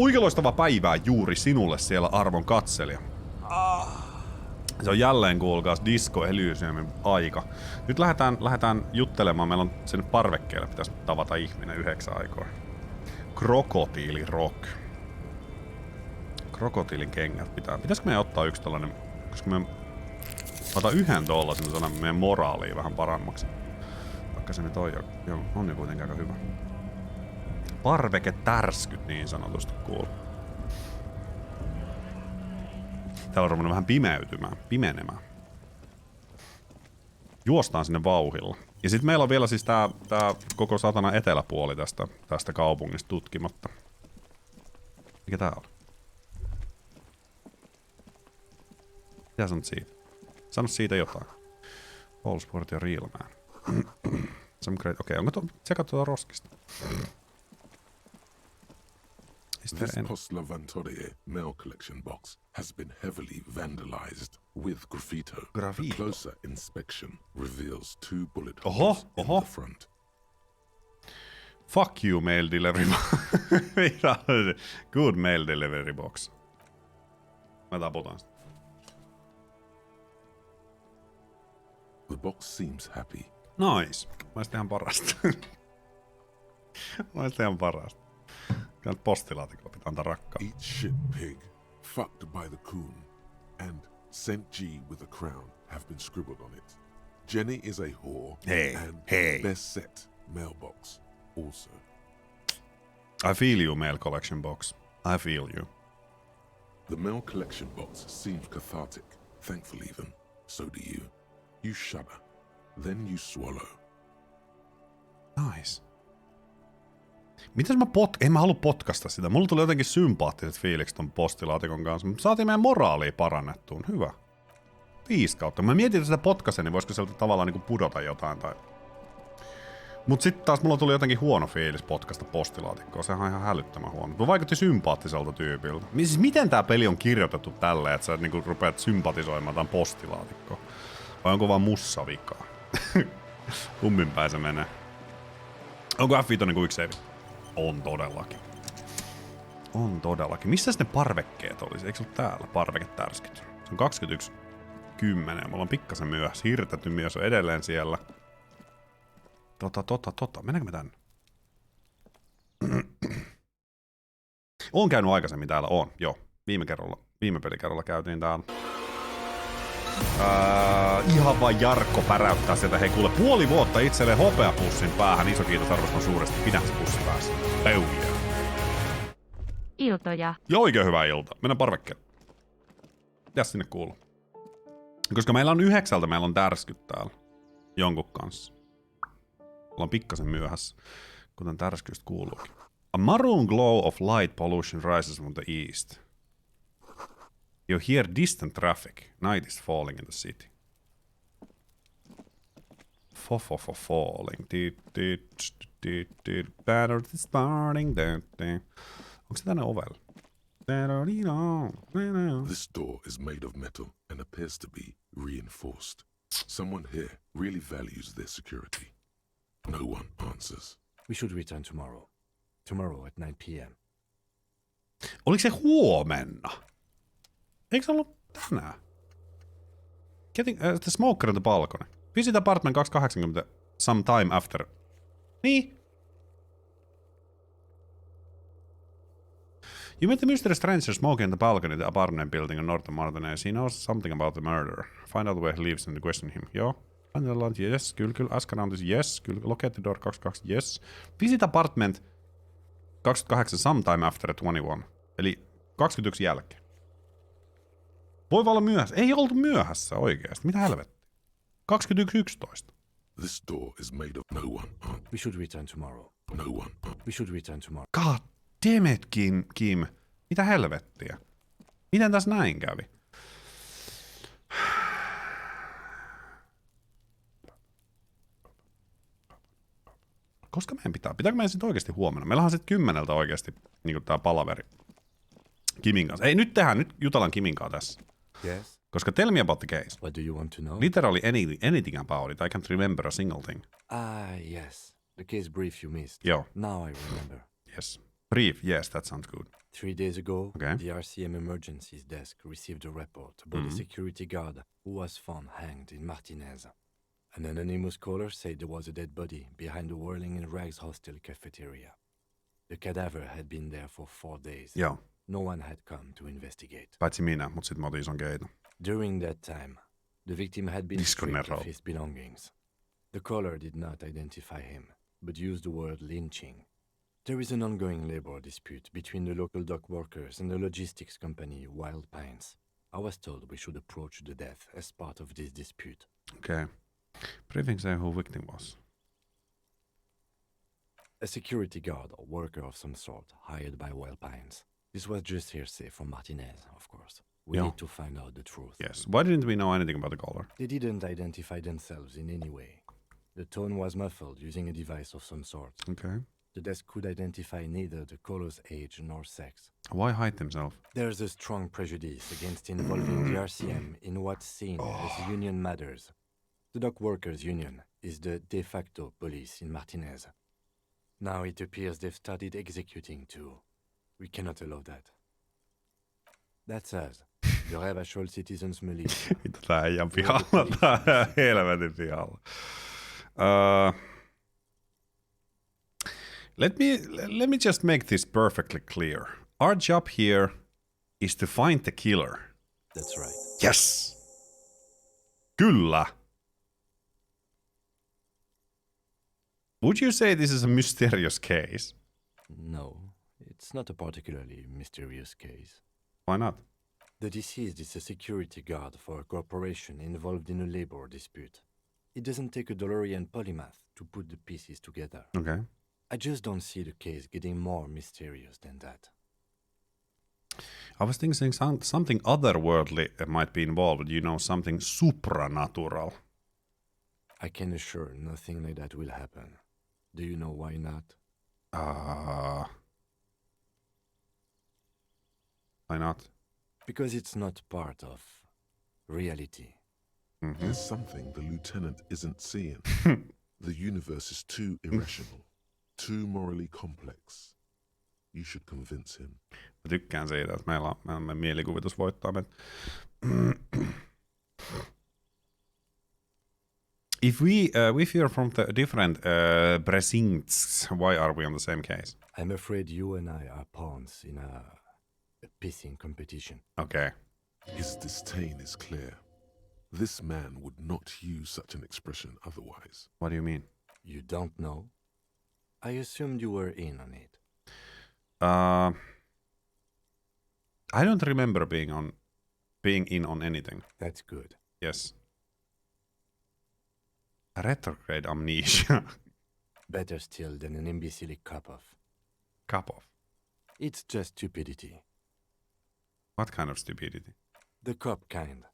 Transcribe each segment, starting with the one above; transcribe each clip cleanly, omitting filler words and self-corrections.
Oikein loistavaa päivää juuri sinulle siellä arvon katselija. Se on jälleen kuulkaas Disco Elysiumin aika. Nyt lähdetään juttelemaan. Meillä on sinne parvekkeelle pitäisi tavata ihminen 9 aikoina. Krokotiili rock. Krokotiilin kengät pitää. Pitäisikö meidän ottaa yksi tällainen, koska me otan yhden tollasen, sanan meidän moraaliin vähän paremmaksi. Vaikka se nyt on jo kuitenkin aika hyvä. Parveketärskyt niin sanotusti kuuluu. Täällä on ruvennut vähän pimenemään. Juostaan sinne vauhilla. Ja sit meillä on vielä siis tää koko satana eteläpuoli tästä kaupungista tutkimatta. Mikä tää on? Mitä sanot siitä? Sano siitä jotain. Allsport ja Real Man. Okei, onko tsekattu tuota roskista? This Postla Vantorie mail collection box has been heavily vandalized with graffito. A closer inspection reveals 2 bullet holes in the front. Fuck you, mail delivery box. Good mail delivery box. Mä taputan sitä. The box seems happy. Nice. Mä ois ihan parasta. Kannat postilaatikolla pitää antaa rakkaa. Eat shit pig, fucked by the coon, and St. G with a crown have been scribbled on it. Jenny is a whore, and best set mailbox also. I feel you, mail collection box. I feel you. The mail collection box seems cathartic, thankful even. So do you. You shudder, then you swallow. Nice. Mitäs en mä halua potkasta sitä. Mulla tuli jotenkin sympaattiset fiilikset ton postilaatikon kanssa. Me saatiin meidän moraalia parannettuun. Hyvä. 5 kautta. Mä mietin, että sitä potkasen, niin voisiko sieltä tavallaan niinku pudota jotain tai... Mut sit taas mulla tuli jotenkin huono fiilis potkasta postilaatikkoa. Sehän on ihan hälyttömän huono. Tuo vaikutti sympaattiselta tyypiltä. Siis miten tää peli on kirjoitettu tälleen, että sä niinku rupeat sympatisoimaan tämän postilaatikkoa? Vai onko vaan mussavikaa? Kumminpäin se menee. Onko F5 niinku yksi save? On todellakin. Missä ne parvekkeet olisi? Eikö se ole täällä? Parveketärskyt. Se on 21.10. Mulla on pikkasen myöhässä. Hirtetty mies on edelleen siellä. Mennäänkö me tänne? Oon käynyt aikaisemmin täällä. Joo. Viime pelikerralla käytiin täällä. Ihan vaan Jarkko päräyttää sieltä. Hei kuule, 5 vuotta itselleen hopeapussin päähän. Iso kiitos, arvostan suuresti. Pidä se pussi päässä. Peuja. Iltoja. Ja oikein hyvää iltaa. Mennään parvekkeelle. Mitäs sinne kuuluu? Koska meillä on 9, meillä on tärskyt täällä. Jonkun kanssa. Ollaan pikkasen myöhässä, kuten tärskyistä kuuluukin. A maroon glow of light pollution rises from the east. You hear distant traffic. Night is falling in the city. Falling. Battle is starting. Onko se tänne ovella? This door is made of metal and appears to be reinforced. Someone here really values their security. No one answers. We should return tomorrow. Tomorrow at 9 p.m. Oliko se huomenna? Eikö se ollut tänään? The smoker on the balcony. Visit apartment 280 some time after. Niin. You met the mysterious stranger smoking in the balcony of the apartment building in Northern Martinez. He knows something about the murder. Find out where he lives and question him. Joo. Find the lunch. Yes. Kyllä. Ask around this. Yes. Kyllä. Locate the door 22. Yes. Visit apartment 28 sometime after 21. Eli 21 jälkeen. Voi olla myöhässä. Ei oltu myöhässä oikeasti. Mitä helvettiä? 21.11. This door is made of no one. We should return tomorrow. No one. We should return tomorrow. God damn it, Kim. Mitä helvettiä? Miten tässä näin kävi? Koska meidän pitääkö meidän sitten oikeasti huomenna? Meillä on sitten 10 oikeasti niin tää palaveri Kimin kanssa. Ei, nyt jutellaan Kimin kanssa tässä. Yes. Koska tell me about the case. What do you want to know? Literally anything about it. I can't remember a single thing. Yes. The case brief you missed. Joo. Now I remember. Yes. Brief. Yes, that sounds good. 3 days ago, Okay. the RCM emergencies desk received a report about a security guard who was found hanged in Martinez. An anonymous caller said there was a dead body behind the Whirling in Rags hostel cafeteria. The cadaver had been there for 4 days. Joo. No one had come to investigate. Paitsi minä, mutta sit mä otin ison keiton. During that time, the victim had been Disco stripped Nero. of his belongings. The caller did not identify him, but used the word lynching. There is an ongoing labor dispute between the local dock workers and the logistics company Wild Pines. I was told we should approach the death as part of this dispute. Okay. Briefing say who victim was. A security guard or worker of some sort hired by Wild Pines. This was just hearsay from Martinez, of course. We Yeah. need to find out the truth. Yes. Why didn't we know anything about the caller? They didn't identify themselves in any way. The tone was muffled using a device of some sort. Okay. The desk could identify neither the caller's age nor sex. Why hide himself? There's a strong prejudice against involving the RCM in what's seen as union matters. The dock workers' union is the de facto police in Martinez. Now it appears they've started executing too. We cannot allow that. That's us, the Revachol Citizens Militia. Mitä tää äijän pihalla? Tää helvetin pihalla. Let me just make this perfectly clear. Our job here is to find the killer. That's right. Yes! Kyllä! Would you say this is a mysterious case? No, it's not a particularly mysterious case. Why not? The deceased is a security guard for a corporation involved in a labor dispute. It doesn't take a DeLorean polymath to put the pieces together. Okay. I just don't see the case getting more mysterious than that. I was thinking something otherworldly might be involved. You know, something supranatural. I can assure nothing like that will happen. Do you know why not? Why not? Because it's not part of reality. There's something the lieutenant isn't seeing. The universe is too irrational, too morally complex. You should convince him. Mä tykkään siitä, että meillä on mielikuvitus voittaa meitä. If we are from the different precincts, why are we on the same case? I'm afraid you and I are pawns in a pissing competition. Okay. His disdain is clear. This man would not use such an expression otherwise. What do you mean? You don't know? I assumed you were in on it. I don't remember being in on anything. That's good. Yes. Retrograde amnesia. Better still than an imbecilic cup-off. Cup off. It's just stupidity. What kind of stupidity? The cop kind.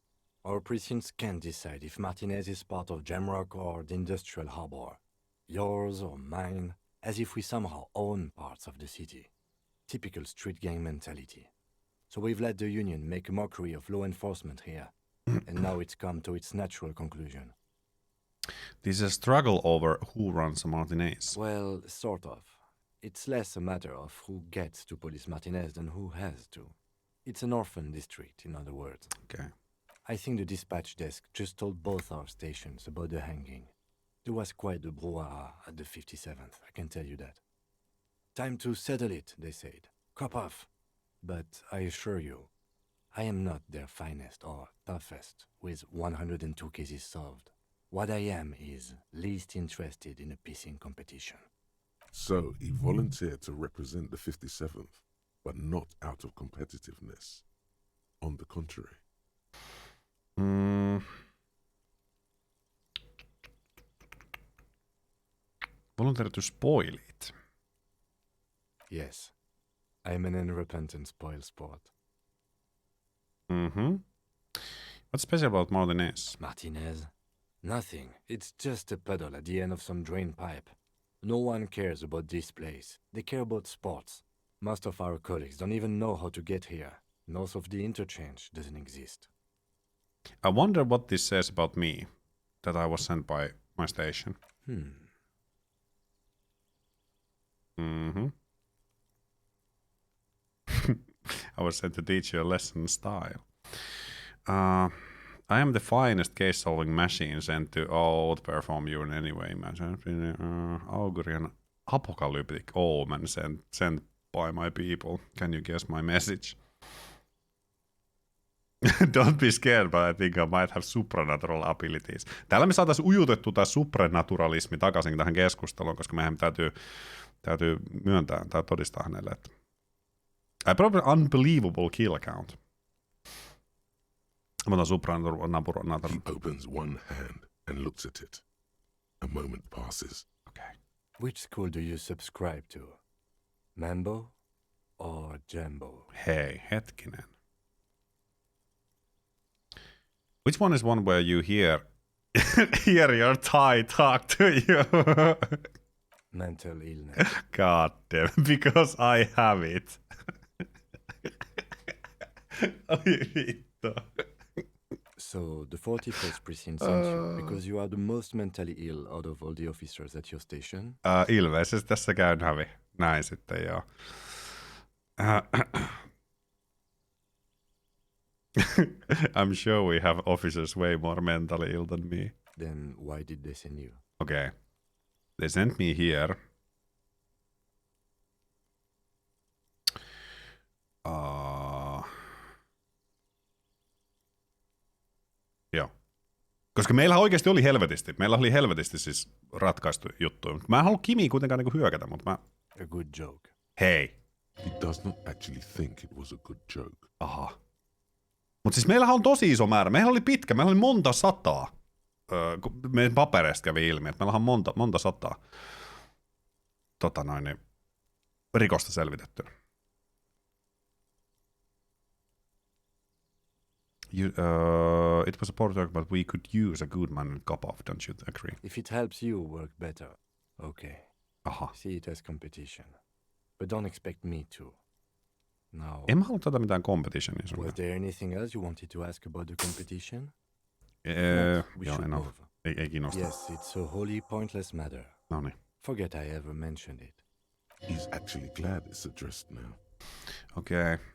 Our precincts can't decide if Martinez is part of Jamrock or the Industrial Harbor. Yours or mine, as if we somehow own parts of the city. Typical street gang mentality. So we've let the Union make a mockery of law enforcement here. And now it's come to its natural conclusion. This is a struggle over who runs Martinez. Well, sort of. It's less a matter of who gets to police Martinez than who has to. It's an orphan district, in other words. Okay. I think the dispatch desk just told both our stations about the hanging. There was quite the brouhaha at the 57th, I can tell you that. Time to settle it, they said. Cop off. But I assure you, I am not their finest or toughest with 102 cases solved. What I am is least interested in a pissing competition. So he volunteered to represent the 57th, but not out of competitiveness. On the contrary. Voluntary to spoil it. Yes, I am an unrepentant spoilsport. What's special about Martinez? Martinez? Nothing. It's just a puddle at the end of some drain pipe. No one cares about this place. They care about sports. Most of our colleagues don't even know how to get here. North of the interchange doesn't exist. I wonder what this says about me, that I was sent by my station. I was sent to teach you a lesson in style. I am the finest case-solving machine sent to outperform you in any way. Augurian apocalyptic omen sent by my people. Can you guess my message? Don't be scared, but I think I might have supernatural abilities. Täällä me saataisiin ujutettu tämä supranaturalismi takaisin tähän keskusteluun, koska meidän täytyy myöntää tai todistaa hänelle, että I probably unbelievable kill count. Mä otan supranatural. He opens one hand and looks at it. A moment passes. Okay. Which school do you subscribe to? Mambo or Jambo? Hei, hetkinen. Which one is one where you hear your Thai talk to you? Mental illness. God damn, because I have it. Oi vittu. So the 41st precinct sent you because you are the most mentally ill out of all the officers at your station? Ilmeisesti tässä käyn hävi. Näin sitten, joo. I'm sure we have officers way more mentally ill than me. Then why did they send you? Okay. They sent me here. Joo. Koska meillä oikeasti oli helvetisti. Meillä oli helvetisti siis ratkaistu juttuja. Mä en halua Kimiä kuitenkaan niinku hyökätä, mutta mä... A good joke. Hei. He does not actually think it was a good joke. Aha. Mutta siis meillähän on tosi iso määrä. Meillä oli pitkä, meillä oli monta sataa. Meidän papereista kävi ilmi, että meillä on monta sataa rikosta selvitettynä. It was a poor joke, but we could use a good man and cop off, don't you agree? If it helps you work better, okay. Aha. See it as competition. But don't expect me to. Now, En mä halua tätä mitään competitionia sun. was there anything else you wanted to ask about the competition? Joo, en ole. Ei kiinnosta. Yes, it's a wholly pointless matter. Noniin. Forget I ever mentioned it. He's actually glad it's addressed now. Okei. Okay.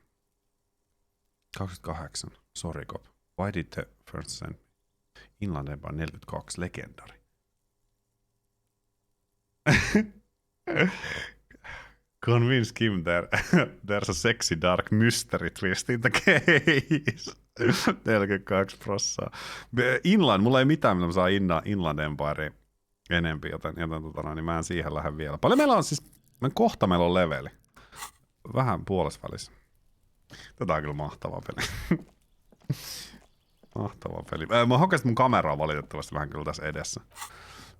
28. Sorry, cop. Why did the first send me? Inland Empire 42. Legendary. Convince Kim there's a sexy dark mystery twist in the case. 42%. Inland, mulla ei mitään, mitä mä saan Inland Empire enempi, joten niin mä en siihen lähde vielä. Paljon meillä on siis, kohta meillä on leveli. Vähän puolesvälissä. Tätä on kyllä mahtava peli. Mahtava peli. Mä hokasin mun kameraa valitettavasti vähän kyllä tässä edessä.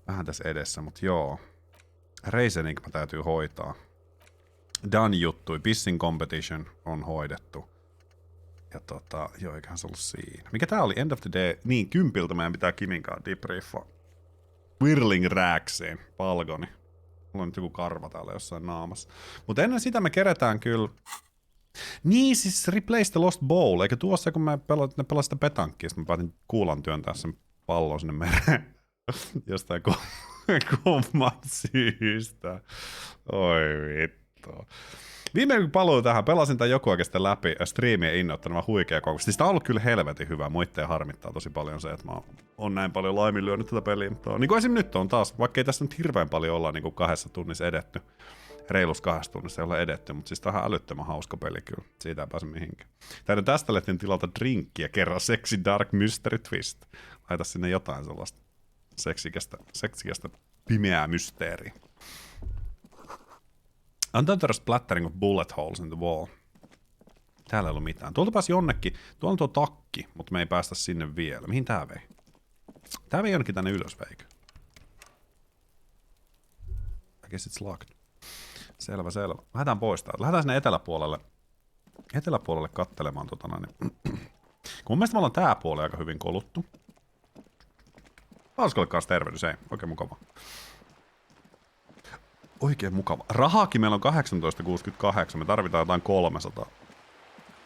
Vähän tässä edessä, mutta joo. Reisenink mä täytyy hoitaa. Done juttui. Pissing competition on hoidettu. Ja joo, eiköhän se ollut siinä. Mikä tää oli? End of the day. Niin, 10 meidän pitää Kiminkaan debriefaa. Whirling Ragsiin. Palgoni. Mulla on nyt joku karva täällä jossain naamassa. Mutta ennen sitä me kerätään kyllä... Niin, siis Replace the Lost Bowl. Eikä tuossa, kun mä pelasin sitä petankkia, mä päätin kuulan työntää sen pallon sinne mereen. Jostain kumman syystä. Oi vittu. Viime kun paluin tähän, pelasin tämän joku oikeastaan läpi striimien innoittanut huikea kokemus. Siis tää on ollut kyllä helvetin hyvä. Muitteen harmittaa tosi paljon se, että mä oon näin paljon laiminlyönyt tätä peliä. Mutta niin kuin esimerkiksi nyt on taas, vaikka ei tässä nyt hirveän paljon olla niin kuin 2 tunnissa edetty. Reilus 2 tunnissa ei ole edetty, mutta siis tää on ihan älyttömän hauska peli kyllä. Siitä ei pääse mihinkään. Tästä lehtiin tilata drinkkiä kerran Sexy Dark Mystery Twist. Laita sinne jotain sellaista seksikästä pimeää mysteeriä. Untethered splattering of bullet holes in the wall. Täällä ei ollut mitään. Tuolta pääsi jonnekin. Tuolla on tuo takki, mutta me ei päästä sinne vielä. Mihin tää vei? Tää vei jonnekin tänne ylös, veikö? I guess it's locked. Selvä. Lähdetään pois täältä. Lähdetään sinne eteläpuolelle kattelemaan Kun mun mielestä me ollaan tää puoli aika hyvin koluttu. Hauskolle kanssa tervehdys, ei. Oikein mukava. Oikein mukava. Rahaakin meillä on 18,68. Me tarvitaan jotain 300.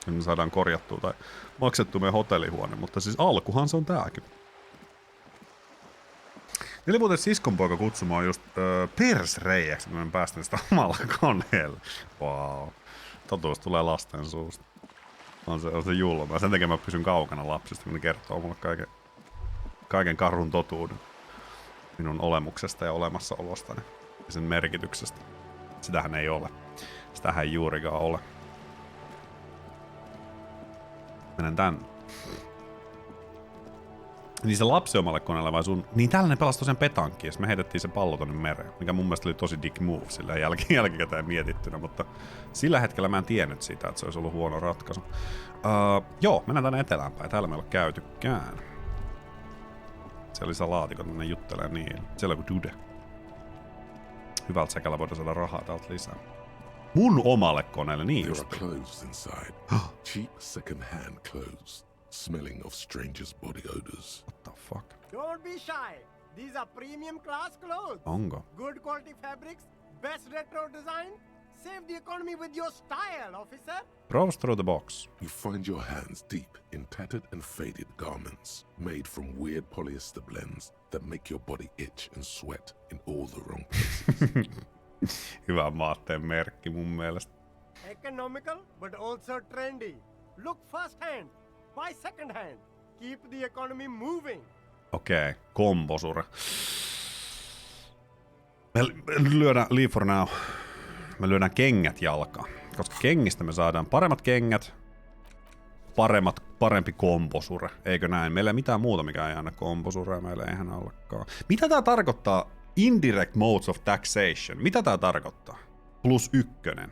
Nyt me saadaan korjattua tai maksettua meidän hotellihuone. Mutta siis alkuhan se on tääkin. 4-vuotias siskonpoika kutsumaan just persreijäksi, kun me päästään sitä omalla koneella. Wow. Totuus tulee lasten suusta. On se julma. Sen takia mä pysyn kaukana lapsista, kun ne kertoo mulle kaiken karun totuuden minun olemuksesta ja olemassaolostani ja sen merkityksestä. Sitähän ei ole. Sitähän ei juurikaan ole. Menen tänne. Niin se lapsi omalle koneelle vai sun... Niin täällä ne pelasi tosiaan petankkiin, ja me heitettiin se pallo tonne mereen. Mikä mun mielestä oli tosi dick move sillä jälkikäteen mietittynä, mutta sillä hetkellä mä en tiennyt siitä, että se olisi ollut huono ratkaisu. Joo, mennään tänne eteläänpäin. Täällä me ei ole käytykään. Siellä oli se laatikko, tänne juttelee niin. Siellä on kuin dude. Hyvältä säkällä voidaan saada rahaa täältä lisää. Mun omalle koneelle, niin just. There are clothes inside. Cheap second-hand clothes. Smelling of strangers' body odors. What the fuck? Don't be shy. These are premium class clothes. Onko? Good quality fabrics, best retro design. Save the economy with your style, officer. Browse through the box. You find your hands deep in tattered and faded garments made from weird polyester blends that make your body itch and sweat in all the wrong places. Hyvä vaatteen merkki mun mielestä. Economical, but also trendy. Look first hand, buy second hand. Keep the economy moving. Okei, komposure. Me lyödään, leave for now. Me lyödään kengät jalkaan. Koska kengistä me saadaan paremmat kengät, parempi komposure. Eikö näin? Meillä ei mitään muuta, mikä ei anna komposurea. Meillä ei ihan ollakaan. Mitä tää tarkoittaa? Indirect modes of taxation. Mitä tää tarkoittaa? +1.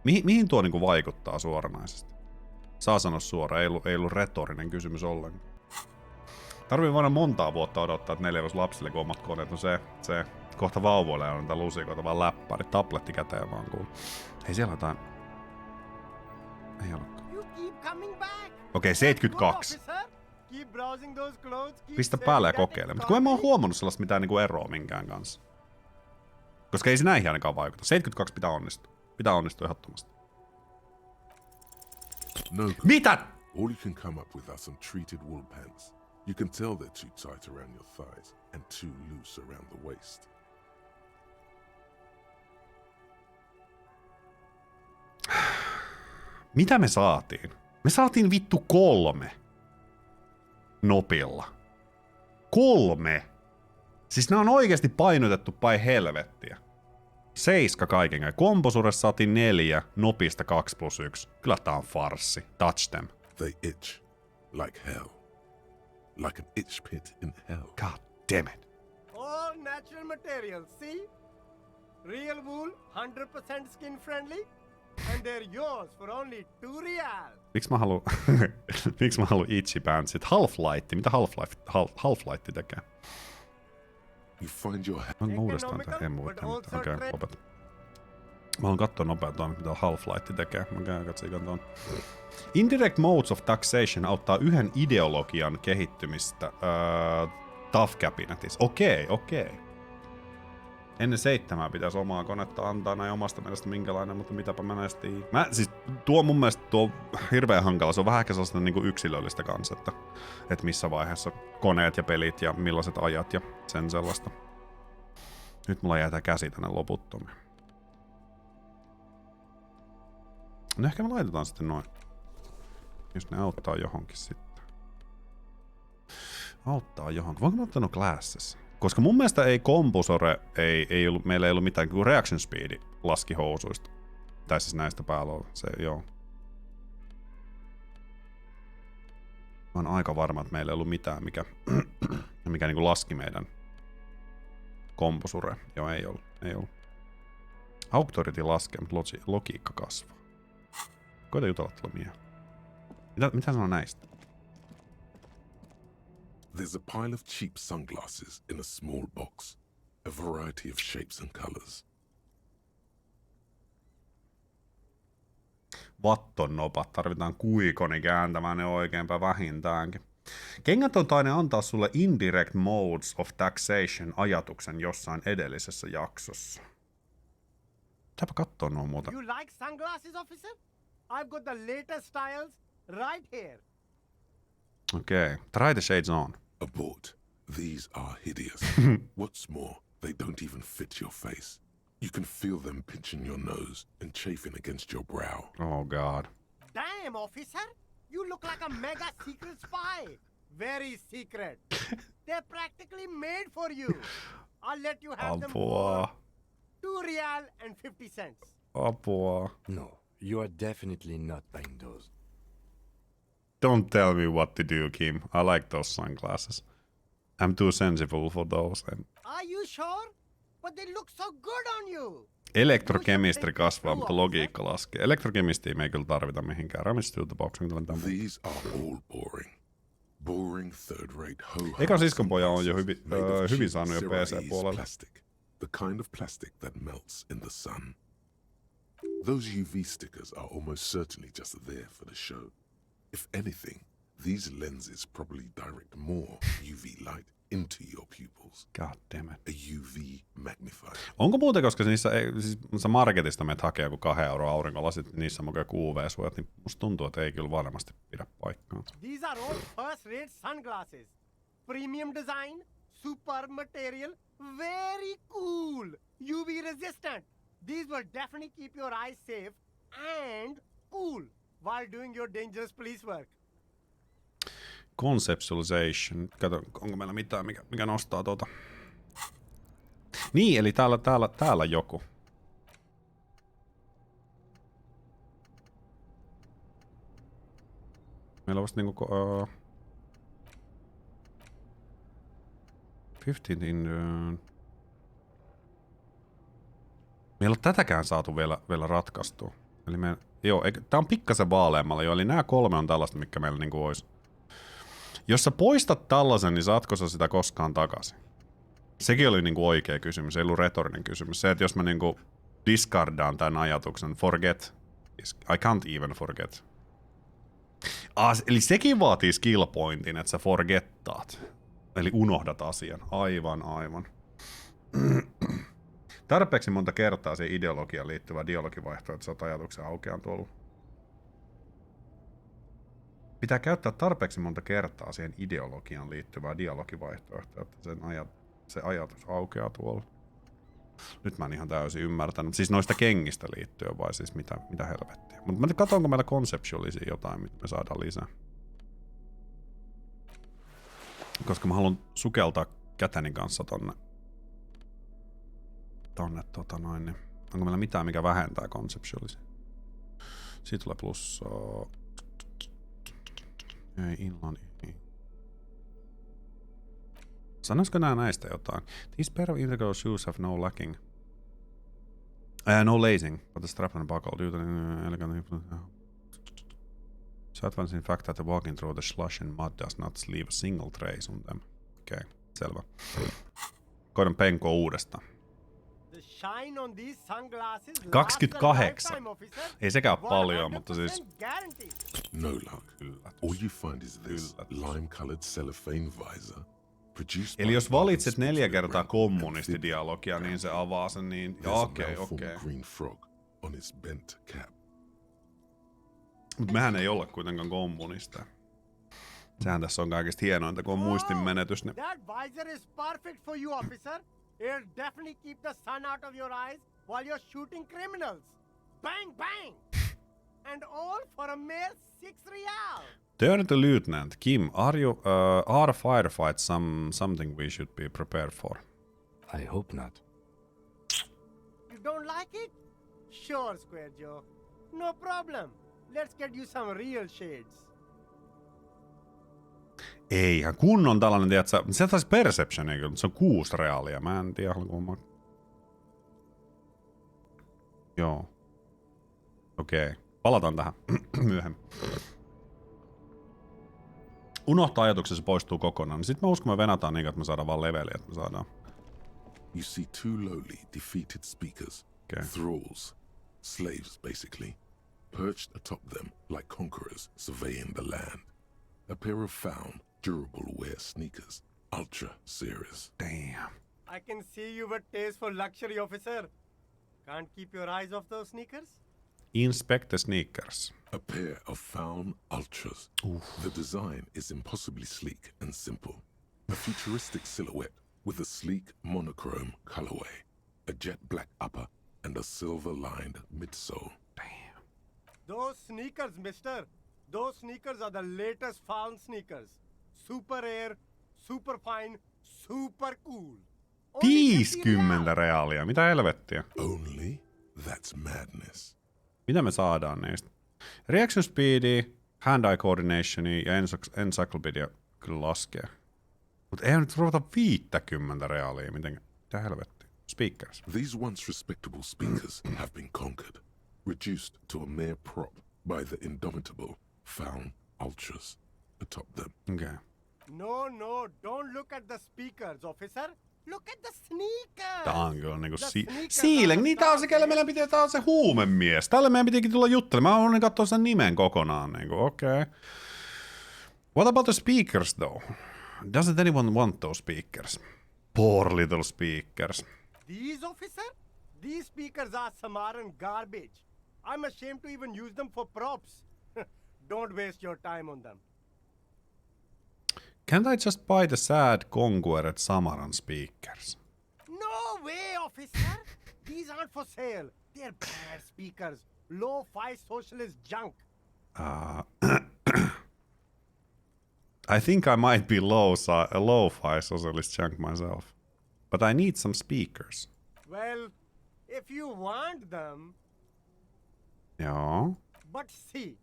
Mihin tuo niinku vaikuttaa suoranaisesti? Saa sanoa suoraan, ei ollut retorinen kysymys ollenkaan. Tarvii voida montaa vuotta odottaa, että 4 lapsille kun omat koneet. No se kohta vauvoille on niitä lusikoita vaan läppää, niin tabletti käteen vaan kuuluu. Hei siellä on jotain. Ei olekaan. Okei, 72. Pistä päälle ja kokeile. Mutta kun en mä oo huomannut sellaista mitään niinku eroa minkään kanssa. Koska ei se näihin ainakaan vaikuta. 72 pitää onnistua. Pitää onnistua ehdottomasti. No. Mitä? All you can come up with are some treated wool pants. You can tell they're too tight around your thighs and too loose around the waist. Mitä me saatiin? Me saatiin vittu 3. Nopilla. 3! Siis nää on oikeesti painotettu pai helvettiä. 7 kaiken kaikkiaan. Komposuressa saatiin 4, nopista 2+1. Kyllä tää on farssi. Touch them. They itch like hell. Like an itch pit in hell. God damn it. All natural materials, see? Real wool, 100% skin friendly. And they're yours for only 2 real. Miksi mä haluun itchy pantsit? Half-Light. Mitä Half-Light tekee? You find your Mä uudestaan tää. En muista. Okei, opet. Mä haluan katsoa nopeasti, mitä Half-Light tekee. Mä käyn katsomaan tuon. Indirect modes of taxation auttaa yhden ideologian kehittymistä tough cabinetissa. Okei. Ennen 7 pitäisi omaa konetta antaa näin omasta mielestä minkälainen, mutta mitäpä mä näistä tiedän. Siis tuo mun mielestä tuo hirveän hankala. Se on vähän ehkä sellaista niinku yksilöllistä kanssa, että missä vaiheessa koneet ja pelit ja millaiset ajat ja sen sellaista. Nyt mulla jää tää käsi tänne loputtomiin. No ehkä me laitetaan sitten noin. Jos ne auttaa johonkin sitten. Auttaa johonkin. Voinko mä ottaa no classes? Koska mun mielestä ei komposore, meillä ei ollut mitään, kun reaction speedi laski housuista. Tai siis näistä päällä se, joo. Mä oon aika varma, että meillä ei ollut mitään, mikä niinku laski meidän komposure. Joo, ei ollut. Authority laskee, mutta logiikka kasvaa. Koita jutella tuolla miehen. Mitä sanoo näistä? There's a pile of cheap sunglasses in a small box, a variety of shapes and colors. Vatton nopat, tarvitaan kuikoni kääntämään ne oikeinpäin vähintäänkin. Kengät on taine antaa sulle indirect modes of taxation ajatuksen jossain edellisessä jaksossa. Pitääpä kattoo nuo muuta. You like sunglasses, officer? I've got the latest styles right here. Okay, try the shades on. Abort. These are hideous. What's more, they don't even fit your face. You can feel them pinching your nose and chafing against your brow. Oh god. Damn, officer! You look like a mega secret spy. Very secret. They're practically made for you. I'll let you have them for $2.50. Apua. No, you are definitely not buying those. Don't tell me what to do, Kim. I like those sunglasses. I'm too sensible for those. Are you sure? But they look so good on you. Elektrokemistri kasvaa, mutta logiikka laskee. Elektrokemistia me ei kyllä tarvita mihinkään. These are all boring. Boring third-rate ho-hums. Eka siskonpoja on jo hyvin saanut jo PC-puolella. Plastic. The kind of plastic that melts in the sun. Those UV stickers are almost certainly just there for the show. If anything, these lenses probably direct more UV light into your pupils. God damn it. A UV magnifier. Onko muuten, koska niissä siis marketista menet hakee joku 2 € aurinkolasit, niissä on mukaan UV-suojat, niin musta tuntuu, että ei kyllä varmasti pidä paikkaa. These are all first-rate sunglasses. Premium design, super material, very cool, UV resistant. These will definitely keep your eyes safe and cool while doing your dangerous police work. Conceptualization. Kato, onko meillä mitään, mikä nostaa tuota. Niin, eli täällä joku. Meillä on vasta niinku 15 in... Meillä on tätäkään saatu vielä ratkaistua. Eli joo, tää on pikkasen vaaleammalla jo, eli nämä 3 on tällaista, mikä meillä niinku olisi. Jos sä poistat tällaisen, niin saatko sä sitä koskaan takaisin? Sekin oli niinku oikea kysymys, ei ollut retorinen kysymys. Se, että jos mä niinku discardaan tämän ajatuksen, forget, I can't even forget. Eli sekin vaatii skill pointin, että sä forgettaat. Eli unohdat asian. Aivan. Tarpeeksi monta kertaa siihen ideologiaan liittyvä dialogivaihtoehto, että sä oot ajatuksen aukean tuolla. Pitää käyttää tarpeeksi monta kertaa siihen ideologiaan liittyvää dialogivaihtoehtoa, että se ajatus aukeaa tuolla. Nyt mä en ihan täysin ymmärtänyt. Siis noista kengistä liittyen vai siis mitä helvettiä. Mutta mä katson, onko meillä conceptualisia jotain, mitä me saadaan lisää. Koska mä haluan sukeltaa käteni kanssa tonne niin. Onko meillä mitään, mikä vähentää conceptualisia? Siitä tulee plussaa. Ei, inland. Sanoisiko näistä jotain? These pair of integral shoes have no lacking. No lacing, but the strap and buckle due to elegant... So advanced in fact that walking through the slush and mud does not leave a single trace on them. Okei, selvä. Koitan penkoa uudestaan. 28. Ei sekään paljon, mutta siis... No luck. All you find is this lime-colored cellophane visor. Eli jos valitset 4 kertaa kommunistidialogia, niin se avaa sen niin... Okei. Mut mehän ei olla kuitenkaan kommunisteja. Sehän tässä on kaikista hienointa, kun on muistin menetys. Niin... That visor is perfect for you, officer. It'll definitely keep the sun out of your eyes while you're shooting criminals. Bang, bang! And all for a mere 6 real. Turn to Lieutenant Kim, are firefights something we should be prepared for? I hope not. You don't like it? Sure, Square Joe. No problem. Let's get you some real shades. Eihän kunnon tällainen, tiedätkö, se taisi Perception, eikö? Se on 6 reaalia, mä en tiedä, kun mä... Joo. Okei. Palataan tähän myöhemmin. Unohtaa ajatuksessa poistuu kokonaan, niin sit mä uskon, me venataan niin, että me saadaan vaan leveliä, että me saadaan... You see 2 lowly, defeated speakers, thralls, slaves basically, perched atop them like conquerors surveying the land. A pair of found, durable wear sneakers, ultra serious. Damn. I can see you've a taste for luxury, officer. Can't keep your eyes off those sneakers? Inspect the sneakers. A pair of found ultras. Oof. The design is impossibly sleek and simple. A futuristic silhouette with a sleek monochrome colorway. a jet black upper, and a silver-lined midsole. Damn. Those sneakers, mister. Those sneakers are the latest fallen sneakers. Super air, super fine, super cool. Only 50 reaalia, mitä helvettiä? Only? That's madness. Mitä me saadaan niistä? Reaction speedia, hand-eye coordinationia ja encyclopedia kyllä laskee. Mutta eihän nyt ruveta 50 reaalia, mitä helvettiä? Speakers. These once respectable speakers have been conquered, reduced to a mere prop by the indomitable Faun Ultras atop them. Okay. No, don't look at the speakers, officer. Look at the sneakers. Tää on kyllä niinku sneakers Siileng, are niin tää on se, kelle meillä pitää, tää on se huumemies. Tälle meidän pitikin tulla juttelemaan. Mä haluan katsoa sen nimen kokonaan, niinku, okei. Okay. What about the speakers, though? Doesn't anyone want those speakers? Poor little speakers. These, officer? These speakers are Samaran garbage. I'm ashamed to even use them for props. Don't waste your time on them. Can't I just buy the sad conquered Samaran speakers? No way, officer! These aren't for sale. They're bad speakers. Low-fi socialist junk. I think I might be low-fi socialist junk myself. But I need some speakers. Well, if you want them... Joo. But see,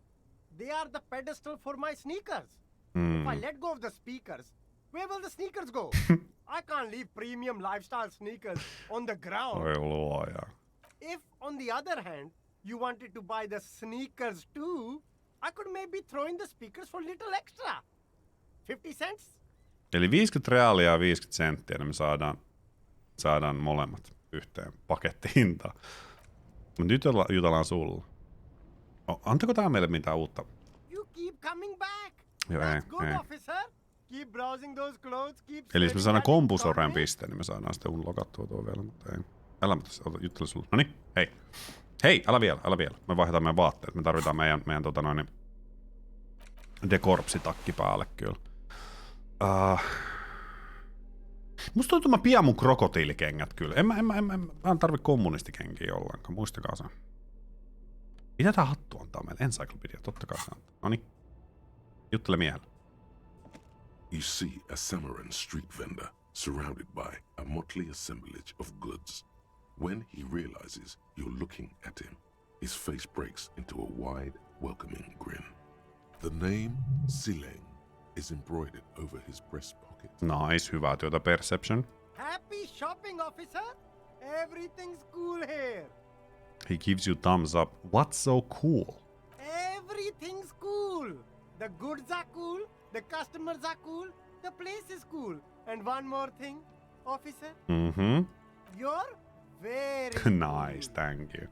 they are the pedestal for my sneakers. If I let go of the speakers, where will the sneakers go? I can't leave premium lifestyle sneakers on the ground. Oi luoja. If, on the other hand, you wanted to buy the sneakers too, I could maybe throw in the speakers for little extra. 50 cents? Eli 50 reaalia ja 50 senttiä, niin me saadaan molemmat yhteen pakettihintaan. Mut nyt jutellaan sulla. Antako tää meille mitään uutta? You keep coming back. Joo, That's good, ei. officer. Keep browsing those clothes, keep... Eli jos me studying saadaan that kompusoreen economy. pisteen, niin me saadaan sitten unlockattua tuo vielä, mutta ei. Älä mä tässä juttele sulle. Noniin, hei. Hei, älä vielä. Me vaihdetaan meidän vaatteet. Me tarvitaan meidän dekorpsitakki päälle kyllä. Musta tuntuu, mä pian mun krokotiilikengät kyllä. En tarvi kommunistikenkiä ollenkaan, muistakaa se. Mitä tää hattu antaa meille? Encyclopedia, totta kai se antaa. Noniin. Juttele miehelle. You see a Samaran street vendor surrounded by a motley assemblage of goods. When he realizes you're looking at him, his face breaks into a wide, welcoming grin. The name Siileng is embroidered over his breast pocket. Nice, hyvää työtä perception. Happy shopping, officer. Everything's cool here. He gives you thumbs up. What's so cool? Everything's cool. The goods are cool. The customers are cool. The place is cool. And one more thing, officer. You're very Nice, thank you.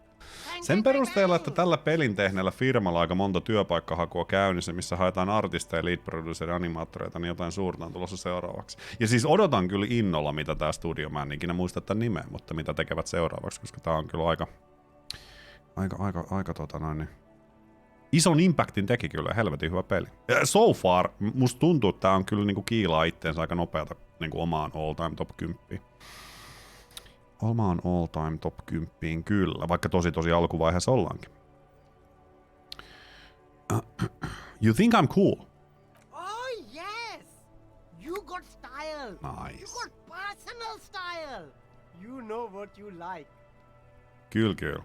Sen perusteella, että tällä pelin tehneellä firmalla aika monta työpaikkahakua käynnissä, missä haetaan artisteja, lead produceria, animaattoreita, niin jotain suurta on tulossa seuraavaksi. Ja siis odotan kyllä innolla, mitä tää studio, mä en ikinä muista tämän nimeä, mutta mitä tekevät seuraavaksi, koska tää on kyllä aika ison impactin teki kyllä, helvetin hyvä peli. So far, musta tuntuu, että tää on kyllä niinku kiilaa itteensä aika nopeata niinku omaan all-time top 10. Omaan all-time top 10 kyllä, vaikka tosi alkuvaiheessa ollaankin. You think I'm cool? Oh yes! You got style. Nice. You got personal style. You know what you like. Kyllä.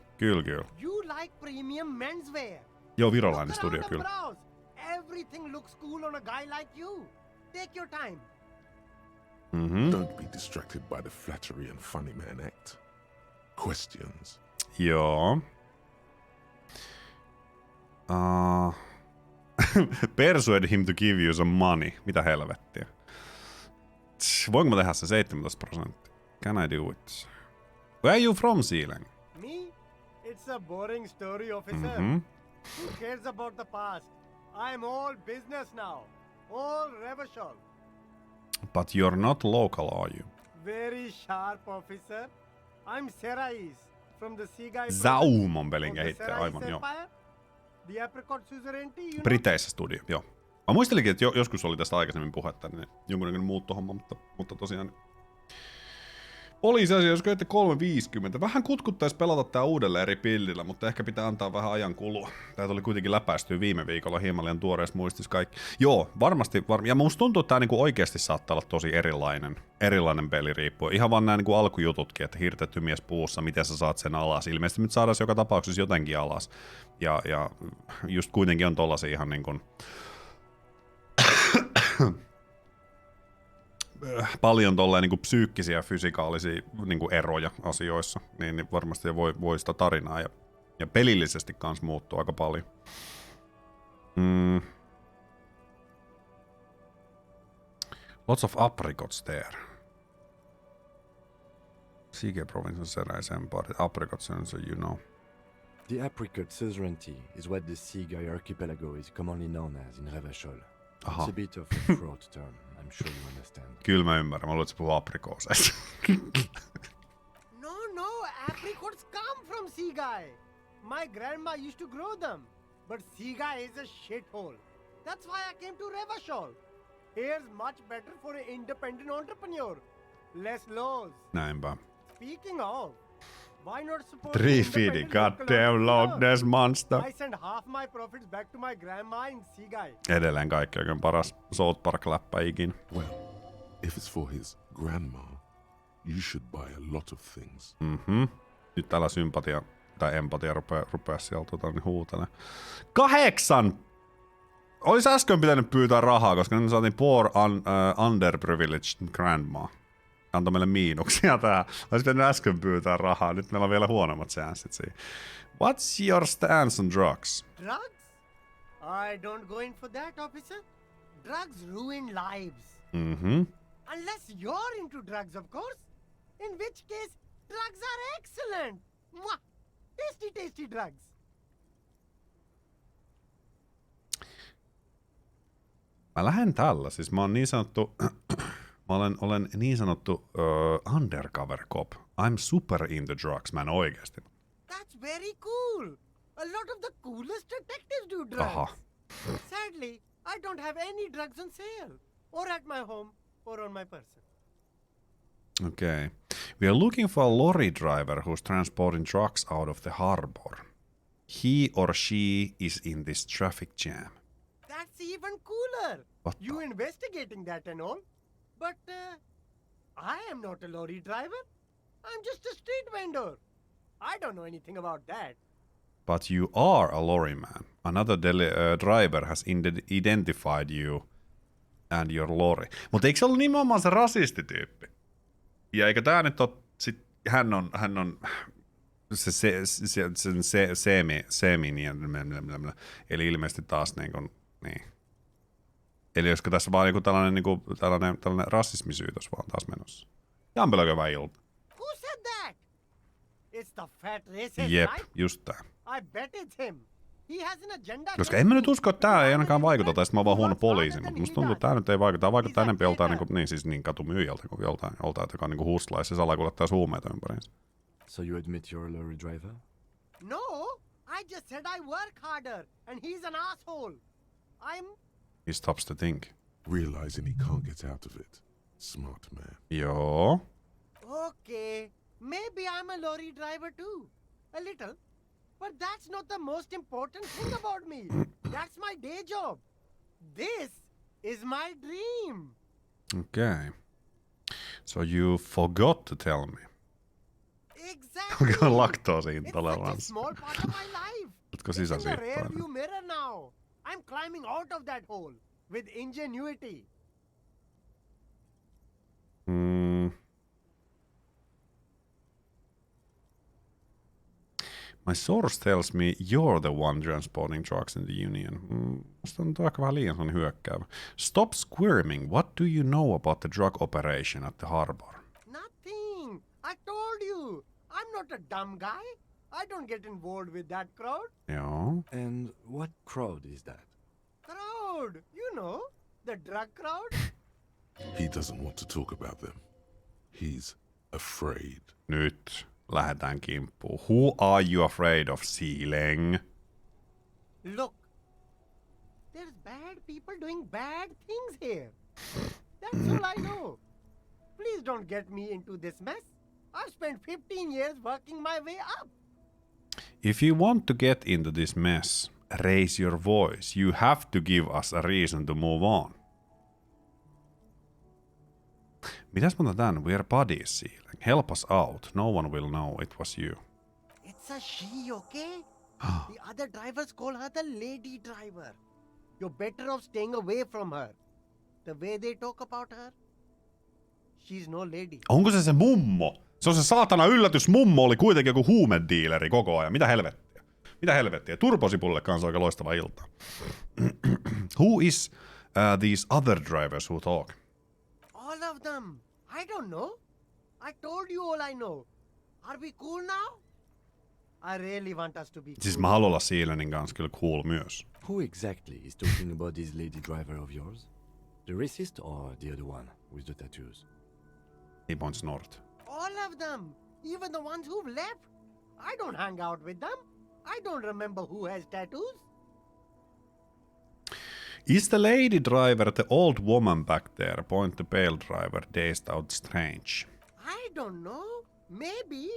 You like premium menswear. Joo, Look virolainen around studio and kyllä. browse. Everything looks cool on a guy like you. Take your time. Don't be distracted by the flattery and funny man act. Questions. Joo. Persuade him to give you some money. Mitä helvettiä? Voinko mä tehdä se 17%? Can I do it? Where are you from, Siileng? Me? It's a boring story, officer. Who cares about the past? I'm all business now. All revolution. But you're not local, are you? Very sharp, officer. I'm Serais from the Seaguy Zaumon pelin kehittäjä, aivan joo. The apricot suzerainty, you know? Briteissä studio, joo. Mä muistelinkin, että joskus oli tästä aikaisemmin puhetta, niin jonkunnäköinen muuttohomma, mutta tosiaan Oli se asia, jos käytte 350. Vähän kutkuttais pelata tää uudelleen eri pillillä, mutta ehkä pitää antaa vähän ajan kulua. Tää tuli kuitenkin läpäistyä viime viikolla hieman liian tuoreessa muistis kaikki. Joo, varmasti. Ja musta tuntuu, että tää niinku oikeesti saattaa olla tosi erilainen peli riippuen. Ihan vaan nää niinku alkujututkin, että hirtetty mies puussa, miten sä saat sen alas. Ilmeisesti nyt saadaan joka tapauksessa jotenkin alas. Ja just kuitenkin on tollasia ihan niinkun paljon tolleen niinku psyykkisiä ja fysikaalisia niinku eroja asioissa, niin varmasti voi sitä tarinaa ja pelillisesti kans muuttuu aika paljon. Lots of apricots there. Siige province eräiseen pari. Apricots, so you know. The apricot suzerainty is what the Sigai archipelago is commonly known as in Revachol. It's a bit of a fraught term, I'm sure you understand. Kyllä mä ymmärrän, mä luulen, että se puhuu aprikooseista. No, apricots come from Sigai. My grandma used to grow them. But Sigai is a shithole. That's why I came to Revachol. Here's much better for an independent entrepreneur. Less laws. Näinpä. Speaking of, why not support 350, goddamn Loch Ness monster. I send half my profits back to my grandma in Sigai. Edelleen kaikki oikein paras South Park-läppä ikin. Well, if it's for his grandma, you should buy a lot of things. Nyt täällä sympatia tai empatia rupea sieltä niin huutelemaan. 8! Olisi äsken pitänyt pyytää rahaa, koska nyt saatiin poor underprivileged grandma. Antoi meille miinuksia tää. Olisi pitänyt äsken pyytää rahaa. Nyt meillä on vielä huonommat chanssit siinä. What's your stance on drugs? Drugs? I don't go in for that, officer. Drugs ruin lives. Unless you're into drugs, of course. In which case, drugs are excellent. Mwah! Tasty, tasty drugs. Mä lähden tällä. Siis mä oon niin sanottu... olen niin sanottu undercover cop. I'm super into drugs, man, oikeesti. That's very cool. A lot of the coolest detectives do drugs. Aha. Sadly, I don't have any drugs on sale. Or at my home, or on my person. Okay. We are looking for a lorry driver who's transporting trucks out of the harbor. He or she is in this traffic jam. That's even cooler. What You investigating that and all. But I am not a lorry driver. I'm just a street vendor. I don't know anything about that. But you are a lorry man. Another driver has identified you and your lorry. Mutta eikö se ollut nimenomaan se rasistityyppi? Ja eikö tää nyt ole... Hän on eli ilmeisesti taas niin. Eli olisiko tässä vaan joku tällainen rasismisyytös vaan taas menossa? Jampelökö vähän ilta? Who said that? It's the fat racist, Jep, right? just tää. I bet it's him. He has an agenda. Koska en mä nyt usko, että tää ei ainakaan vaikuta, tai sitten mä oon vaan huono poliisi, mutta musta tuntuu, että tää nyt ei vaikuta. Tää vaikuttaa enemmän joltain niin katumyyjältä kuin joltain joka on hustlais ja salakuljettaisi huumeita ympäriinsä. So you admit you're a lorry driver? No, I just said I work harder, and he's an asshole. He stops to think. Realizing he can't get out of it. Smart man. Joo. Okay, maybe I'm a lorry driver too. A little. But that's not the most important thing about me. That's my day job. This is my dream. Okay. So you forgot to tell me. Exactly. Onko It's laktoosiintoleranssi? such a small part of my life. Oletko It's in the sisäsiittoinen? rearview mirror now. I'm climbing out of that hole with ingenuity. My source tells me you're the one transporting trucks in the Union. Musta on aika vähän liian sellainen hyökkäävä. Stop squirming. What do you know about the drug operation at the harbor? Nothing. I told you. I'm not a dumb guy. I don't get involved with that crowd. Joo. And what crowd is that? Crowd. You know, the drug crowd. He doesn't want to talk about them. He's afraid. Nyt lähdetään kimppuun. Who are you afraid of, Siileng? Look, there's bad people doing bad things here. That's all I know. Please don't get me into this mess. I've spent 15 years working my way up. If you want to get into this mess, raise your voice. You have to give us a reason to move on. Mitäs monta tän? We're buddies, Siileng. Help us out. No one will know it was you. It's a she, okay? The other drivers call her the lady driver. You're better off staying away from her. The way they talk about her, she's no lady. Onko se mummo? Se on se saatana yllätys. Mummo oli kuitenkin joku huumediileri koko ajan. Mitä helvettiä? Mitä helvettiä? Turbosipulle kanssa oikein loistava ilta. Who is these other drivers who talk? All of them. I don't know. I told you all I know. Are we cool now? I really want us to be cool. Siis mä haluan olla Siilengin kanssa kyllä cool myös. Who exactly is talking about this lady driver of yours? The racist or the other one with the tattoos? He points north. All of them. Even the ones who've left. I don't hang out with them. I don't remember who has tattoos. Is the lady driver the old woman back there? Point the pale driver, dazed out strange. I don't know. Maybe.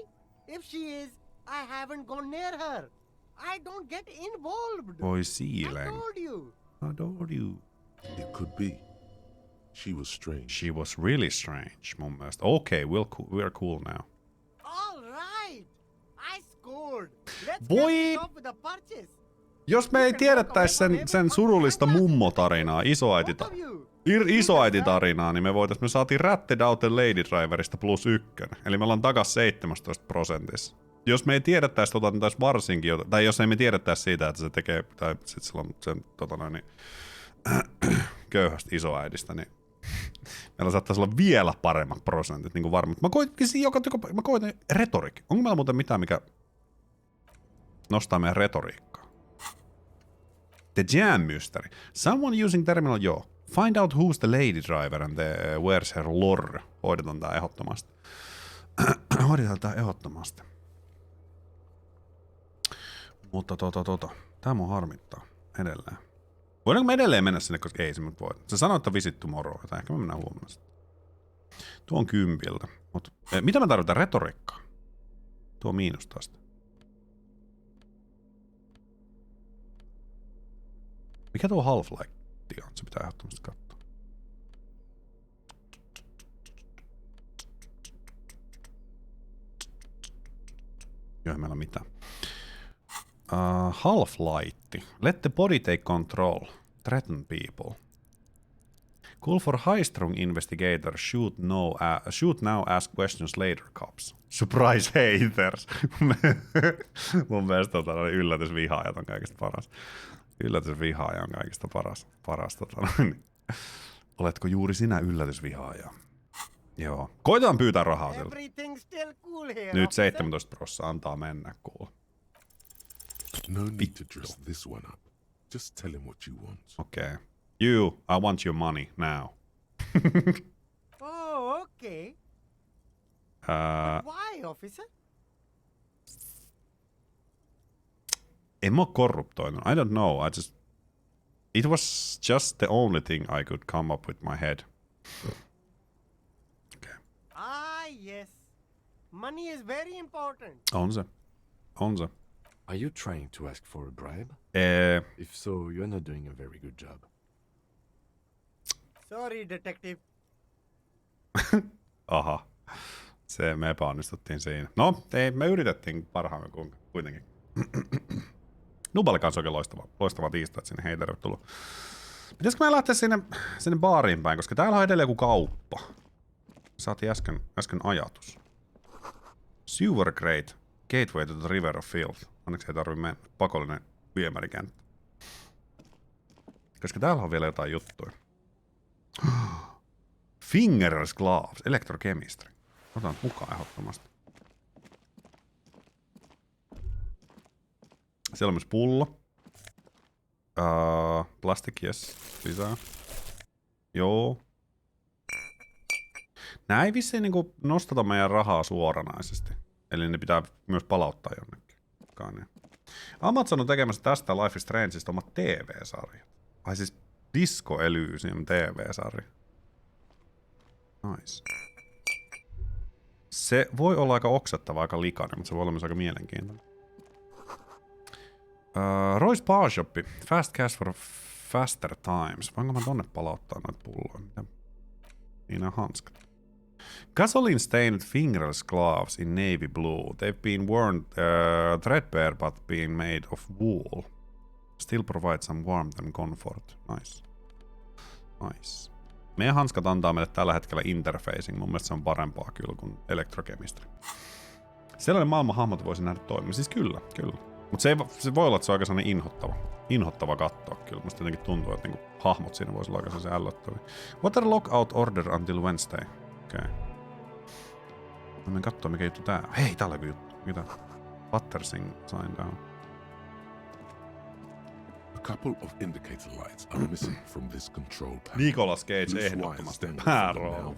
If she is, I haven't gone near her. I don't get involved. Oi I Siileng. told you. I told you. It could be. She was strange. She was really strange mun mielestä. Okay, we're cool now. All right. I scored. Let's Boy. get off with the purchase. Jos me ei tiedettäis sen surullista mummotarinaa, isoäititarinaa, niin me saatiin Ratted Out Lady Driverista +1. Eli me ollaan takas 17%. Jos me ei tiedettäis niin varsinkin, tai jos ei me tiedettäis siitä, että se tekee, tai sit sillä on sen köyhästä isoäidistä, niin meillä saattaisi olla vielä paremmat prosentit, niin kuin varmat. Mä koitin retoriikki. Onko meillä muuten mitään, mikä nostaa meidän retoriikkaa? The Jam Mystery. Someone using terminal joo. Find out who's the lady driver and where's her lore. Hoidetaan tää ehdottomasti. Mutta tää mun harmittaa edelleen. Voidaanko me edelleen mennä sinne, koska ei se nyt voi. Se sanoo, että visit tomorrow, joten ehkä me mennään huomenna sitten. Tuo on 10. Mut, mitä me tarvitaan retoriikkaa? Tuo on miinus taas. Mikä tuo Half-Life on? Se pitää ehdottomasti katsoa. Joo, ei meillä mitään. Half-Light. Let the body take control. Threaten people. Call for high-strung investigator. Shoot now, ask questions later, cops. Surprise haters. Mun mielestä yllätysvihaajat on kaikista paras. Yllätysvihaaja on kaikista paras. Oletko juuri sinä yllätysvihaaja? Joo. Koitetaan pyytää rahaa sieltä. Cool here, nyt 17% antaa mennä, cool. No need to dress this one up. Just tell him what you want. Okay. I want your money now. Oh, okay. Why, officer? En mä oo korruptoinut. I don't know. It was just the only thing I could come up with my head. Okay. Ah, yes. Money is very important. On se. Are you trying to ask for a bribe? If so, you're not doing a very good job. Sorry, detective. Aha. Me epäonnistuttiin siinä. No, me yritettiin parhaamme kuitenkin. Nuballe kanssa oikein loistava tiistai, että sinne hei tervetuloa. Pitäisikö me lähteä sinne baariin päin, koska täällä on edelleen joku kauppa. Saatiin äsken ajatus. Sewer Grate, Gateway to the River of Filth. Onneksi ei tarvitse mennä. Pakollinen viemärikenttä. Koska täällä on vielä jotain juttuja. Fingerless Gloves, Electrochemistry. Otan mukaan ehdottomasti. Siellä on myös pullo. Plastic, yes. Lisää. Joo. Nää ei vissiin niinku nostata meidän rahaa suoranaisesti. Eli ne pitää myös palauttaa jonnekin. Amazon on tekemässä tästä Life is Strangeista omat TV-sarjat. Ai siis Disco Elysium TV-sarja. Nice. Se voi olla aika oksettava, aika likainen, mutta se voi olla myös aika mielenkiintoinen. Roy's Power Shop. Fast cash for faster times. Voinko mä tonne palauttaa noita pulloja? Mitä? Niin on hanskat. Gasoline stained fingerless gloves in navy blue. They've been worn threadbare but being made of wool. Still provide some warmth and comfort. Nice. Nice. Meidän hanskat antaa meille tällä hetkellä interfacing. Mun mielestä se on parempaa kyllä kuin elektrokemistri. Sellainen maailman hahmot voisi nähdä toimia. Siis kyllä. Mutta se voi olla, että se on aika sellainen inhottava katsoa kyllä. Musta jotenkin tuntuu, että niinku hahmot siinä voisi olla aika sellaisia ällöttäviä. Water lockout order until Wednesday. Okei. Okay. Mä menen kattoo mikä juttu tää. Hei, täällä on juttu. Mitä? Pattersing sign down. A couple of indicator lights are missing from this control panel. Nicolas Cage ehdottomasti päärooli.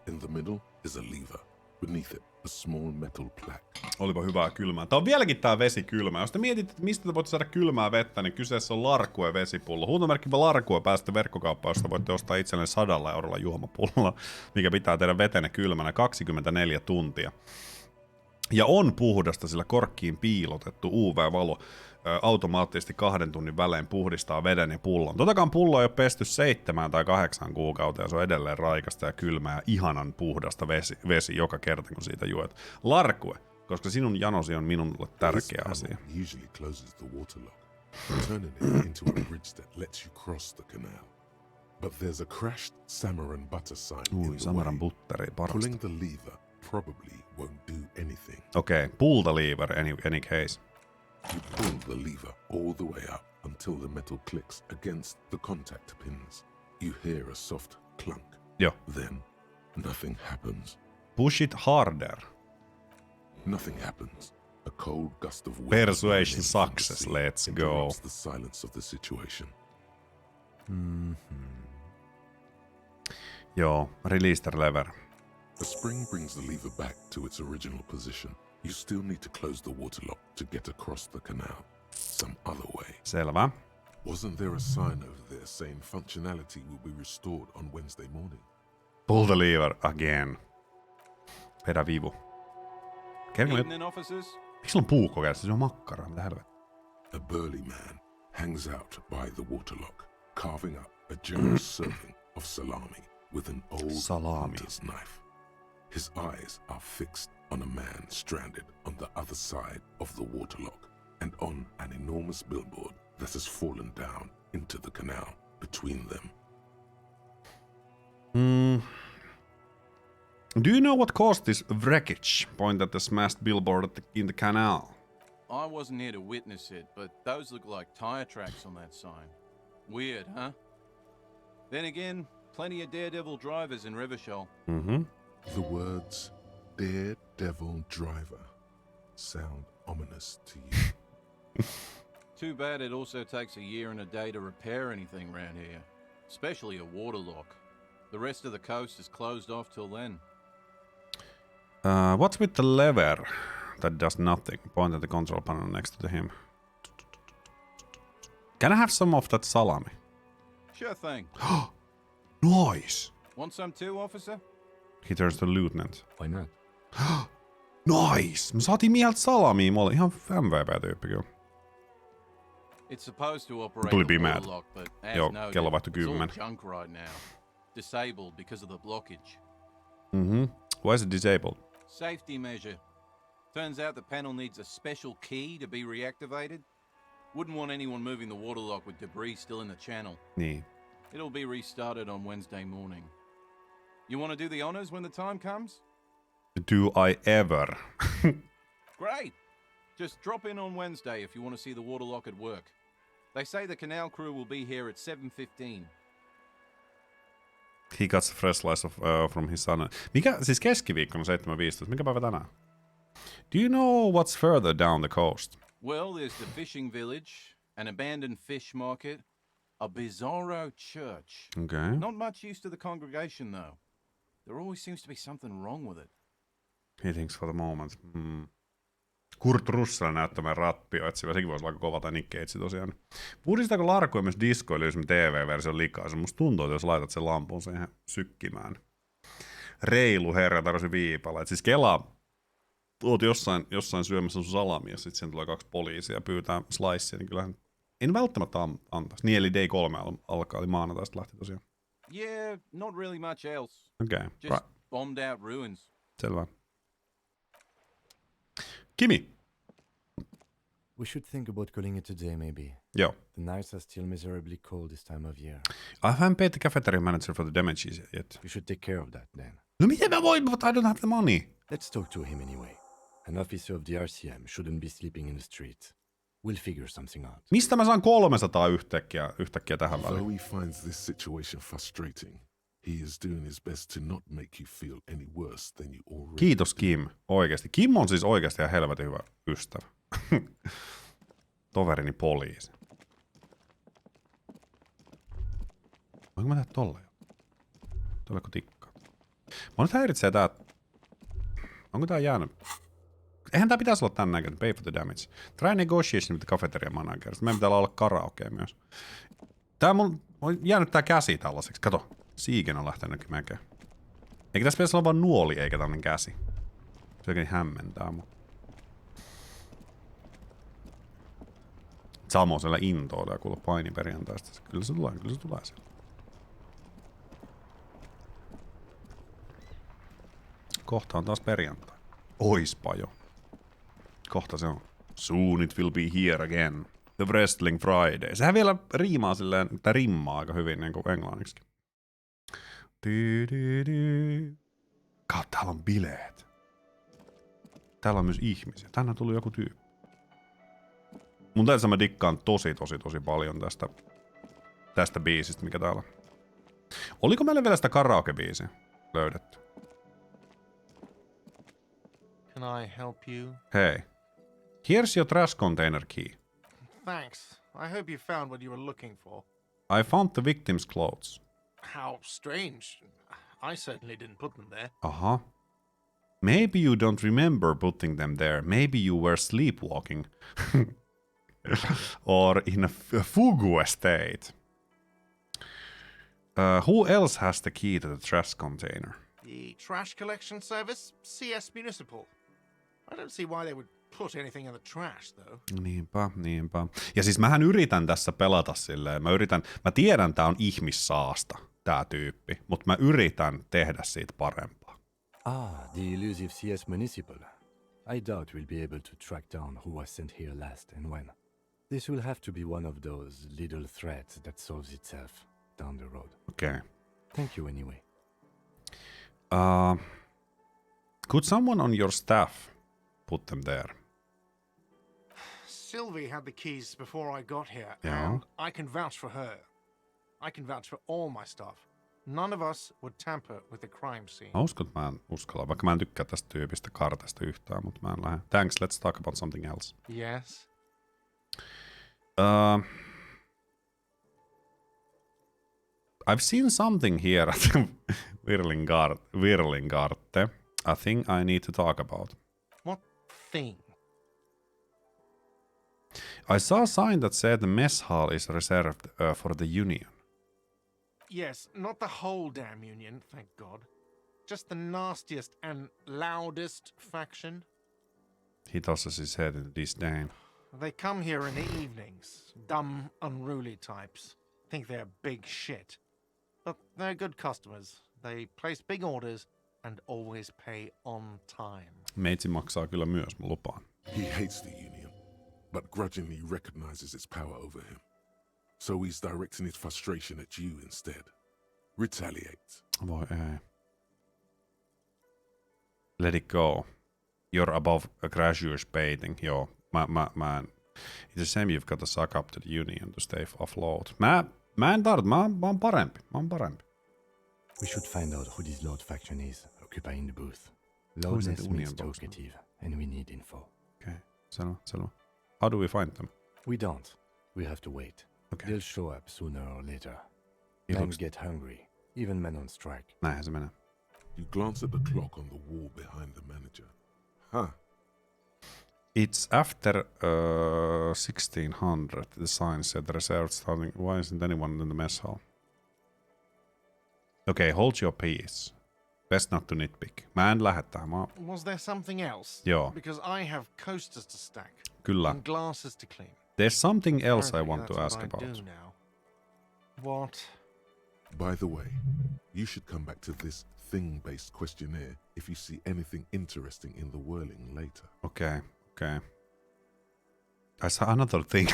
In the middle is a lever. Beneath it, a small metal plaque. Olipa hyvää kylmää. Tää on vieläkin tää vesikylmä. Jos te mietitte, että mistä te voitte saada kylmää vettä, niin kyseessä on Larkue vesipullo. Huutomerkki Larkue pääsette verkkokauppaan, josta voitte ostaa itsellenne 100 € juomapullolla, mikä pitää teidän vetenne kylmänä 24 tuntia. Ja on puhdasta, sillä korkkiin piilotettu UV-valo automaattisesti 2 tunnin välein puhdistaa veden ja pullon. Totakaan pullo ei ole pesty 7 tai 8 kuukautta ja se on edelleen raikasta ja kylmää ja ihanan puhdasta vesi joka kerta kun siitä juot. Larkue, koska sinun janosi on minulle tärkeä asia. Samaran butteri parasta. Okei, pull the lever any case. You pull the lever all the way up until the metal clicks against the contact pins. You hear a soft clunk. Joo. Then nothing happens. Push it harder. Nothing happens. A cold gust of wind. Persuasion success. Let's go. The silence of the situation. Joo, release the lever. The spring brings the lever back to its original position. You still need to close the water lock to get across the canal. Some other way. Selvä. Wasn't there a sign over there saying functionality will be restored on Wednesday morning? Pull the lever again. Vedä vivu. Miksi on puukko kädessä? Se on makkaraa. Mitä helvettiä? A burly man hangs out by the water lock, carving up a generous serving of salami with an old hunter's knife. His eyes are fixed on a man stranded on the other side of the waterlock and on an enormous billboard that has fallen down into the canal between them. Do you know what caused this wreckage? Point at the smashed billboard in the canal. I wasn't here to witness it, but those look like tire tracks on that sign. Weird, huh? Then again, plenty of daredevil drivers in Rivershoal. The words "daredevil driver" sound ominous to you. Too bad it also takes a year and a day to repair anything around here, especially a waterlock. The rest of the coast is closed off till then. What's with the lever that does nothing? Point at the control panel next to him. Can I have some of that salami? Sure thing. Nice! Want some too, officer? He turns to lieutenant. Why not? Nice! Me saatiin mieheltä salamia. Mä olin ihan MVP-tyyppi kyllä. It's supposed to operate Tuli the pimeät. waterlock, but as Joo, noted, kello vaihtui it's all 10. junk right now. Disabled because of the blockage. Why is it disabled? Safety measure. Turns out the panel needs a special key to be reactivated. Wouldn't want anyone moving the waterlock with debris still in the channel. Niin. It'll be restarted on Wednesday morning. You want to do the honors when the time comes? Do I ever? Great! Just drop in on Wednesday if you want to see the waterlock at work. They say the canal crew will be here at 7:15. He got a fresh slice of, from his son. Mikä, siis keskiviikkona 7.15. Mikä päivä tänään? Do you know what's further down the coast? Well, there's the fishing village, an abandoned fish market, a bizarro church. Okay. Not much use to the congregation, though. There always seems to be something wrong with it. He thinks for the moment. Kurt Russell näyttämään rappio etsivä. Sekin voisi olla aika kova tai Nick Cage tosiaan. Puhdistaako Larkue myös Disco Elysium TV-version likaisen? Musta tuntuu, että jos laitat sen lampun siihen sykkimään. reilu herra tarvitsi viipala. Et siis kelaa, oot jossain syömässä sun salamia, sit siihen tulee 2 poliisia ja pyytää slicea, niin kyllähän en välttämättä antaisi. Niin eli day 3 alkaa, eli maanantaista lähti tosiaan. Yeah, not really much else. Okay, Just bombed out ruins. Selvä. Kimi. We should think about calling it a day, maybe. Joo. The nights are still miserably cold this time of year. I haven't paid the cafeteria manager for the damages yet. We should take care of that then. No miten mä voin, but I don't have the money. Let's talk to him anyway. An officer of the RCM shouldn't be sleeping in the street. We'll figure something out. Mistä mä saan 300 yhtäkkiä tähän väliin? Though he finds this situation frustrating, he is doing his best to not make you feel any worse than you already. Kiitos Kim, oikeesti. Kim on siis oikeasti ihan helvetin hyvä ystävä. Toverini poliisi. Voinko mä tehdä tolleen? Tulleko tikkaa? Mä nyt häiritsee tää. Onko tää jäänyt? Eihän tää pitäisi olla tän näköinen. Pay for the damage. Try negotiation with the cafeteria manager. Meidän pitää olla karaoke myös. Tää on jäänyt tää käsi tällaiseksi. Kato. Siileng on lähtenyt mäkeen. Eikä tässä pitäisi olla vaan nuoli eikä tämmönen käsi. Se oikein hämmentää mua. Samo siellä intoilla ja kuule paini perjantaista. Kyllä se tulee siellä. Kohta on taas perjantai. Oispa jo. Kohta se on. Soon it will be here again. The Wrestling Friday. Sehän vielä riimaa silleen, tai rimmaa aika hyvin niin kuin englanniksi. Kaat, täällä on bileet. Täällä on myös ihmisiä. Tänne on tullut joku tyyppi. Mun täytyy mä dikkaan tosi paljon tästä biisistä, mikä täällä on. Oliko meillä vielä sitä karaoke-biisiä löydetty? Can I help you? Hei. Here's your trash container key. Thanks. I hope you found what you were looking for. I found the victim's clothes. How strange. I certainly didn't put them there. Uh-huh. Maybe you don't remember putting them there. Maybe you were sleepwalking. Or in a fugu state. Who else has the key to the trash container? The trash collection service? CS Municipal. I don't see why they would put anything in the trash, though. Niinpä. Ja siis mähän yritän tässä pelata silleen. Mä tiedän tää on ihmissaasta, tää tyyppi. Mutta mä yritän tehdä siitä parempaa. The elusive CS Municipal. I doubt we'll be able to track down who was sent here last and when. This will have to be one of those little threats that solves itself down the road. Okay. Thank you anyway. Could someone on your staff put them there? Sylvie had the keys before I got here, Yeah. and I can vouch for her. I can vouch for all my staff. None of us would tamper with the crime scene. Mä uskon, että mä en uskalla, vaikka mä en tykkää tästä tyypistä kartasta yhtään, mutta mä en lähde. Thanks, let's talk about something else. Yes? I've seen something here at Virlingarte. A thing I need to talk about. What thing? I saw a sign that said the mess hall is reserved for the Union. Yes, not the whole damn Union, thank God. Just the nastiest and loudest faction. He tosses his head in disdain. They come here in the evenings. Dumb, unruly types. Think they're big shit. But they're good customers. They place big orders and always pay on time. Meitsi maksaa kyllä myös, mä lupaan. He hates the Union, but grudgingly recognizes its power over him. So he's directing his frustration at you instead. Retaliate. Voi ei. Let it go. You're above a graduate baiting. Joo, mä en. It's a shame you've got to suck up to the Union to stay afloat. Mä en tarvitse, mä oon parempi. We should find out who this Lord faction is, occupying the booth. Who's Loudness the Union means boss? talkative, and we need info. Okay, selvä. How do we find them? We don't. We have to wait. Okay. They'll show up sooner or later. He Men looks... get hungry, even men on strike. Näinhän se menee. You glance at the clock on the wall behind the manager. Huh. It's after 1600. The sign said reserved starting. Why isn't anyone in the mess hall? Okay, hold your peace. Best not to nitpick. Mä en lähde tähän. Was there something else? Joo. Because I have coasters to stack. Kyllä. And glasses to clean. There's something else I Apparently want to that's ask what I about. do now. What? By the way, you should come back to this thing-based questionnaire if you see anything interesting in the whirling later. Okay. I saw another thing.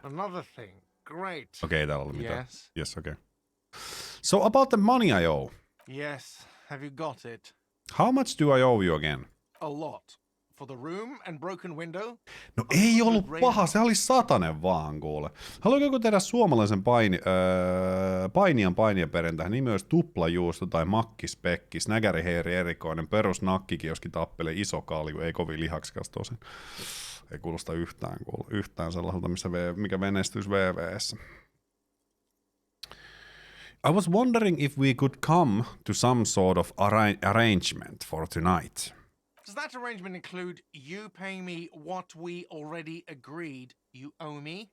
Another thing. Great. Okei, täällä oli mitään. Yes. Yes, okay. So about the money I owe. Yes. Have you got it? How much do I owe you again? A lot. For the room and broken window? No ei ollut paha, se oli 100 vaan kuule. Haluatko joku tehdä suomalaisen painijaperjantai, nimi olisi tuplajuusto tai makkispekki, snägäriheeri erikoinen, perus nakkikioski tappele, iso kalju, ei kovin lihaksikas tosin. Ei kuulosta yhtään sellaiselta, mikä menestyisi VVS. I was wondering if we could come to some sort of arrangement for tonight. Does that arrangement include you paying me what we already agreed you owe me?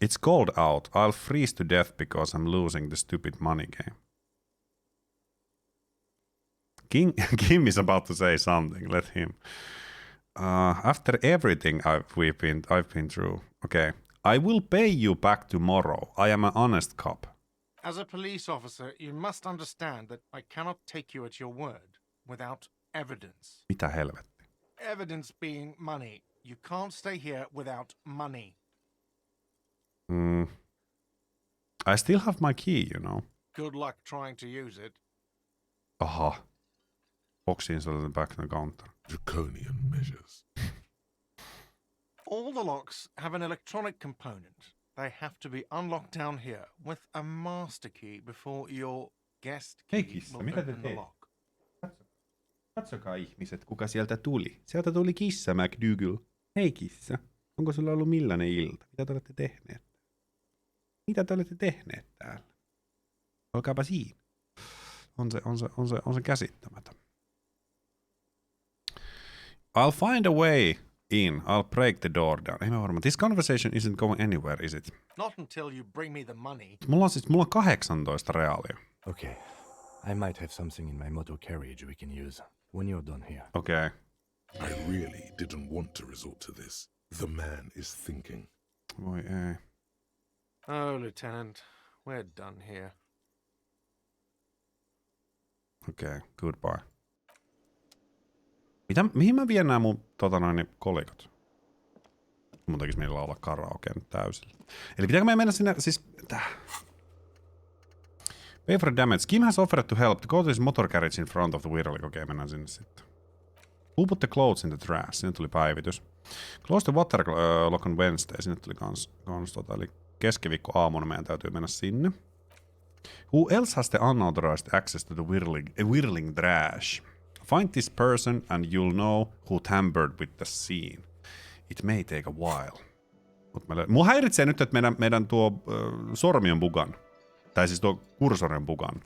It's cold out. I'll freeze to death because I'm losing the stupid money game. Kim is about to say something. Let him. After everything I've been through, okay, I will pay you back tomorrow. I am an honest cop. As a police officer, you must understand that I cannot take you at your word without evidence. Mitä helvetti? Evidence being money. You can't stay here without money. I still have my key, you know. Good luck trying to use it. Aha. Box inserted back in the counter. Draconian measures. All the locks have an electronic component. They have to be unlocked down here with a master key before your guest key Kissa, will mitä te open the teette? lock. Katsokaa ihmiset, kuka sieltä tuli. Sieltä tuli kissa McDougal. Hei kissa, onko sulla ollut millainen ilta? Mitä te olette tehneet? Mitä te olette tehneet täällä? Olkaapa siinä. On se käsittämätön. I'll find a way in. I'll break the door down. Ei mä varmaan. This conversation isn't going anywhere, is it? Not until you bring me the money. Mulla on 18 reaalia. Okay. I might have something in my motor carriage we can use when you're done here. Okay. I really didn't want to resort to this. The man is thinking. Voi ei. Oh, Lieutenant, we're done here. Okay, goodbye. Mihin mä vien nää mun kolikot? Mun tekis meillä olla karaoke nyt täysillä. Eli pitääkö meidän mennä sinne, siis pay for damage. Kim has offered to help. Go to his motor carriage in front of the Whirling. Okei, mennään sinne sitten. Who put the clothes in the trash? Sinne tuli päivitys. Close the water lock on Wednesday. Sinne tuli kans eli keskiviikko aamuna meidän täytyy mennä sinne. Who else has the unauthorized access to the whirling trash? Find this person and you'll know who tampered with the scene. It may take a while. Mua häiritsee nyt, että meidän tuo sormi on bugan. Tai siis tuo kursori on bugan.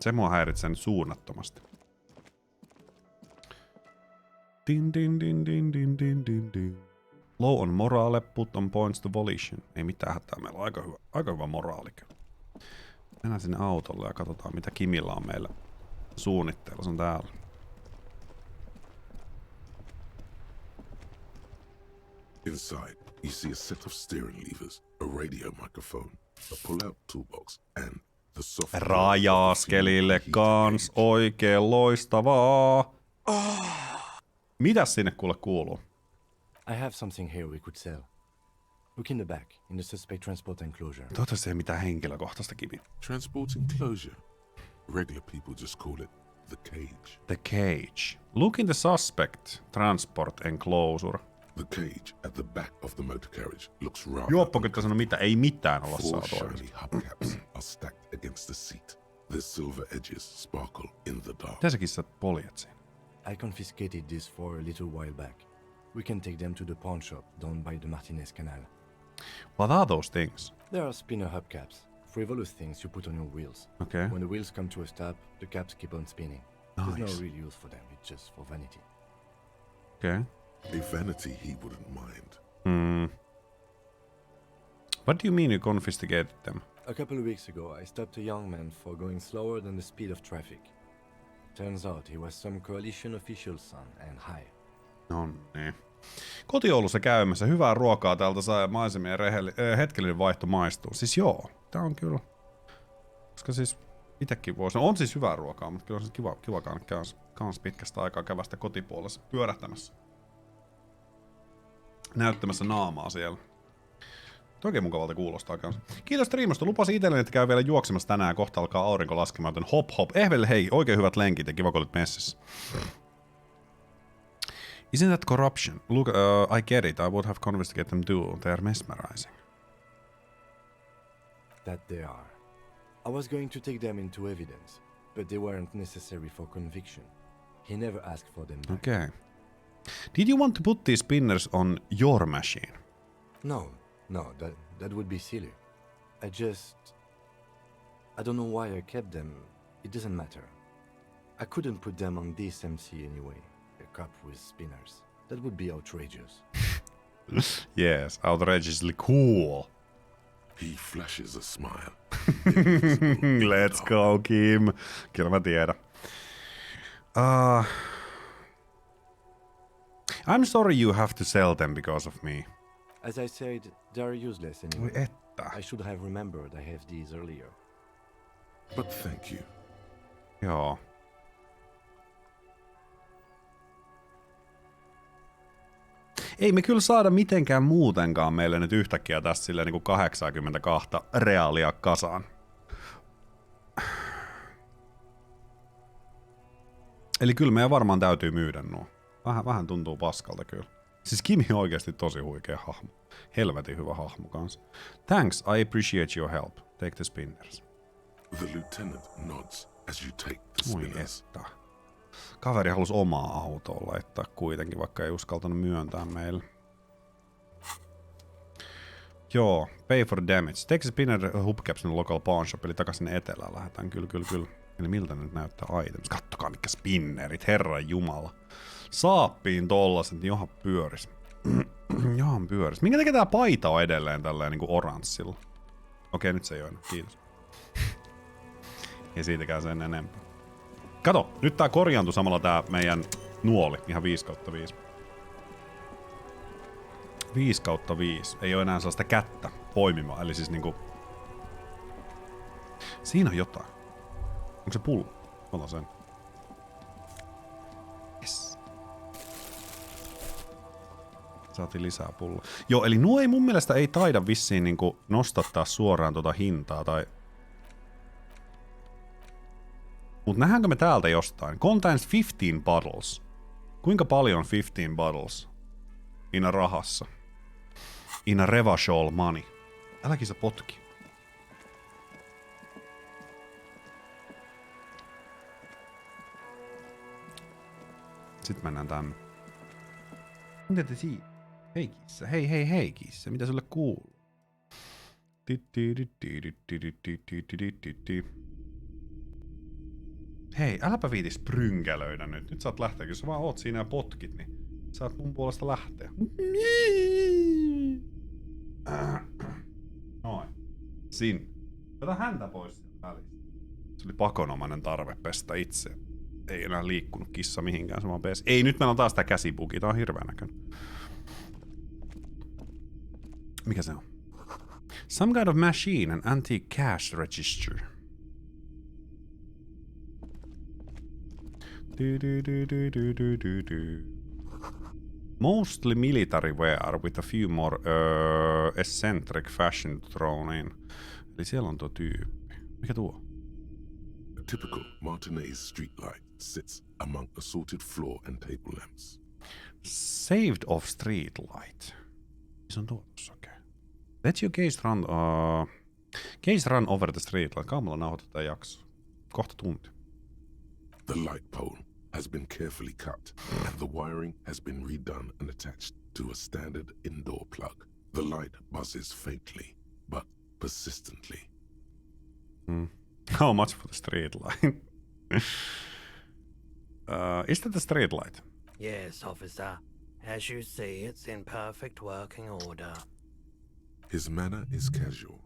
Se mua häiritsee nyt suunnattomasti. Din din din din din din din din. Low on morale, put on points to volition. Ei mitään hätää, meillä on aika hyvä moraali. Mennään sinne autolle ja katsotaan mitä Kimillä on meillä suunnitteilla. Se on täällä. Inside, you see a set of steering levers, a radio microphone, a pull-out toolbox, and the software. Raja-askelille kans oikein loistavaa. Mitäs sinne kuule kuuluu? I have something here we could sell. Look in the back, in the suspect transport enclosure. Toivottavasti ei mitään henkilökohtaista, Kimi. Transport enclosure. Regular people just call it the cage. The cage. Look in the suspect transport enclosure. The cage at the back of the motor carriage looks rather. Juoppokyttä sanoi mitä? Ei mitään olla Four saatu shiny oikeasti. hubcaps are stacked against the seat. Their silver edges sparkle in the dark. Mitäsäkin sä poljet siinä? I confiscated this for a little while back. We can take them to the pawn shop down by the Martinez Canal. What are those things? There are spinner hubcaps, frivolous things you put on your wheels. Okay. When the wheels come to a stop, the caps keep on spinning. There's Nice. no real use for them, it's just for vanity. Okay. A vanity he wouldn't mind. What do you mean you confiscated them? A couple of weeks ago, I stopped a young man for going slower than the speed of traffic. Turns out he was some coalition official's son and high. No niin. Kotioulussa käymässä. Hyvää ruokaa täältä saa ja maisemien hetkellinen vaihto maistuu. Siis joo, tää on kyllä. Koska siis itekin voisi. On siis hyvää ruokaa, mutta kyllä on siis kiva kans pitkästä aikaa kävästä kotipuolessa pyörähtämässä. Näyttämässä naamaa siellä. Oikein mukavalta kuulostaa kanssa. Kiitos striimasta. Lupasin itselleni, että käy vielä juoksemassa tänään. Kohta alkaa aurinko laskemaan, joten hop hop. Ehvelle hei, oikein hyvät lenkit ja kiva kun olit messissä. Isn't that corruption? Look, I get it. I would have convinced to get them too. They are mesmerizing. That they are. I was going to take them into evidence, but they weren't necessary for conviction. He never asked for them back. Okay. Did you want to put these spinners on your machine? No, that would be silly. I don't know why I kept them. It doesn't matter. I couldn't put them on this MC anyway. A cup with spinners. That would be outrageous. Yes, outrageously cool. He flashes a smile. Let's go, Kim. Kyllä mä tiedän. I'm sorry you have to sell them because of me. As I said, they are useless anyway. Voi että. I should have remembered I have these earlier. But thank you. Joo. Ei me kyllä saada mitenkään muutenkaan meille nyt yhtäkkiä tässä silleen niinku 82 reaalia kasaan. Eli kyllä meidän varmaan täytyy myydä nuo. Vähän tuntuu paskalta kyllä. Siis Kimi on oikeasti tosi huikea hahmo. Helvetin hyvä hahmo kanssa. Thanks, I appreciate your help. Take the spinners. The lieutenant nods as you take the spinners. Kaveri halusi omaa autoa laittaa kuitenkin, vaikka ei uskaltanut myöntää meille. Joo, pay for damage. Take the spinner hubcaps in the local pawn shop, eli takaisin etelään lähdetään. Kyllä. Eli miltä nyt näyttää items? Kattokaa mitkä spinnerit, herran jumala. Saappiin tollaset, johan pyöris. Johan pyöris. Minkä takia tää paita on edelleen tälleen niinku oranssilla? Okei, nyt se ei oo enää. Kiitos. Ei siitäkään sen enempää. Kato, nyt tää korjaantui samalla tää meidän nuoli. Ihan 5/5. 5/5. Ei oo enää sellaista kättä poimimaan. Eli siis niinku... Siinä on jotain. Onko se pullo? Ota sen. Yes. Saatiin lisää pulloa. Joo, eli nuo ei mun mielestä ei taida vissiin niinku nostattaa suoraan tota hintaa tai... Mut nähdäänkö me täältä jostain? Contains 15 bottles. Kuinka paljon 15 bottles? In a rahassa. In a revachol money. Äläkin sä potki. Sitten mennään tänne. Mitä te siinä? Hei kissa, hei kissa, mitä sulle kuuluu? Hei, äläpä viiti sprynkelöidä nyt. Nyt saat lähteä, jos sä vaan oot siinä ja potkit, niin saat mun puolesta lähteä. Noin. Sin. Ota häntä pois välistä. Se oli pakonomainen tarve pestä itse. Ei enää liikkunut kissa mihinkään, se vaan pesi. Ei, nyt meillä on taas tää käsipuki, tää on hirveän näköinen. Mikä se on? Some kind of machine, an antique cash register. Mostly military wear with a few more eccentric fashion thrown in. Eli siellä on tuo tyyppi. Mikä tuo? A typical Martinez streetlight sits among assorted floor and table lamps. Saved off streetlight. Se on tuossa, okei. Okay. Let your gaze run over the streetlight. Kaamalla nauhoitetaan jakso. Kohta tunti. The light pole has been carefully cut, and the wiring has been redone and attached to a standard indoor plug. The light buzzes faintly, but persistently. How much for the street light? Is that the street light? Yes, officer. As you see, it's in perfect working order. His manner is casual,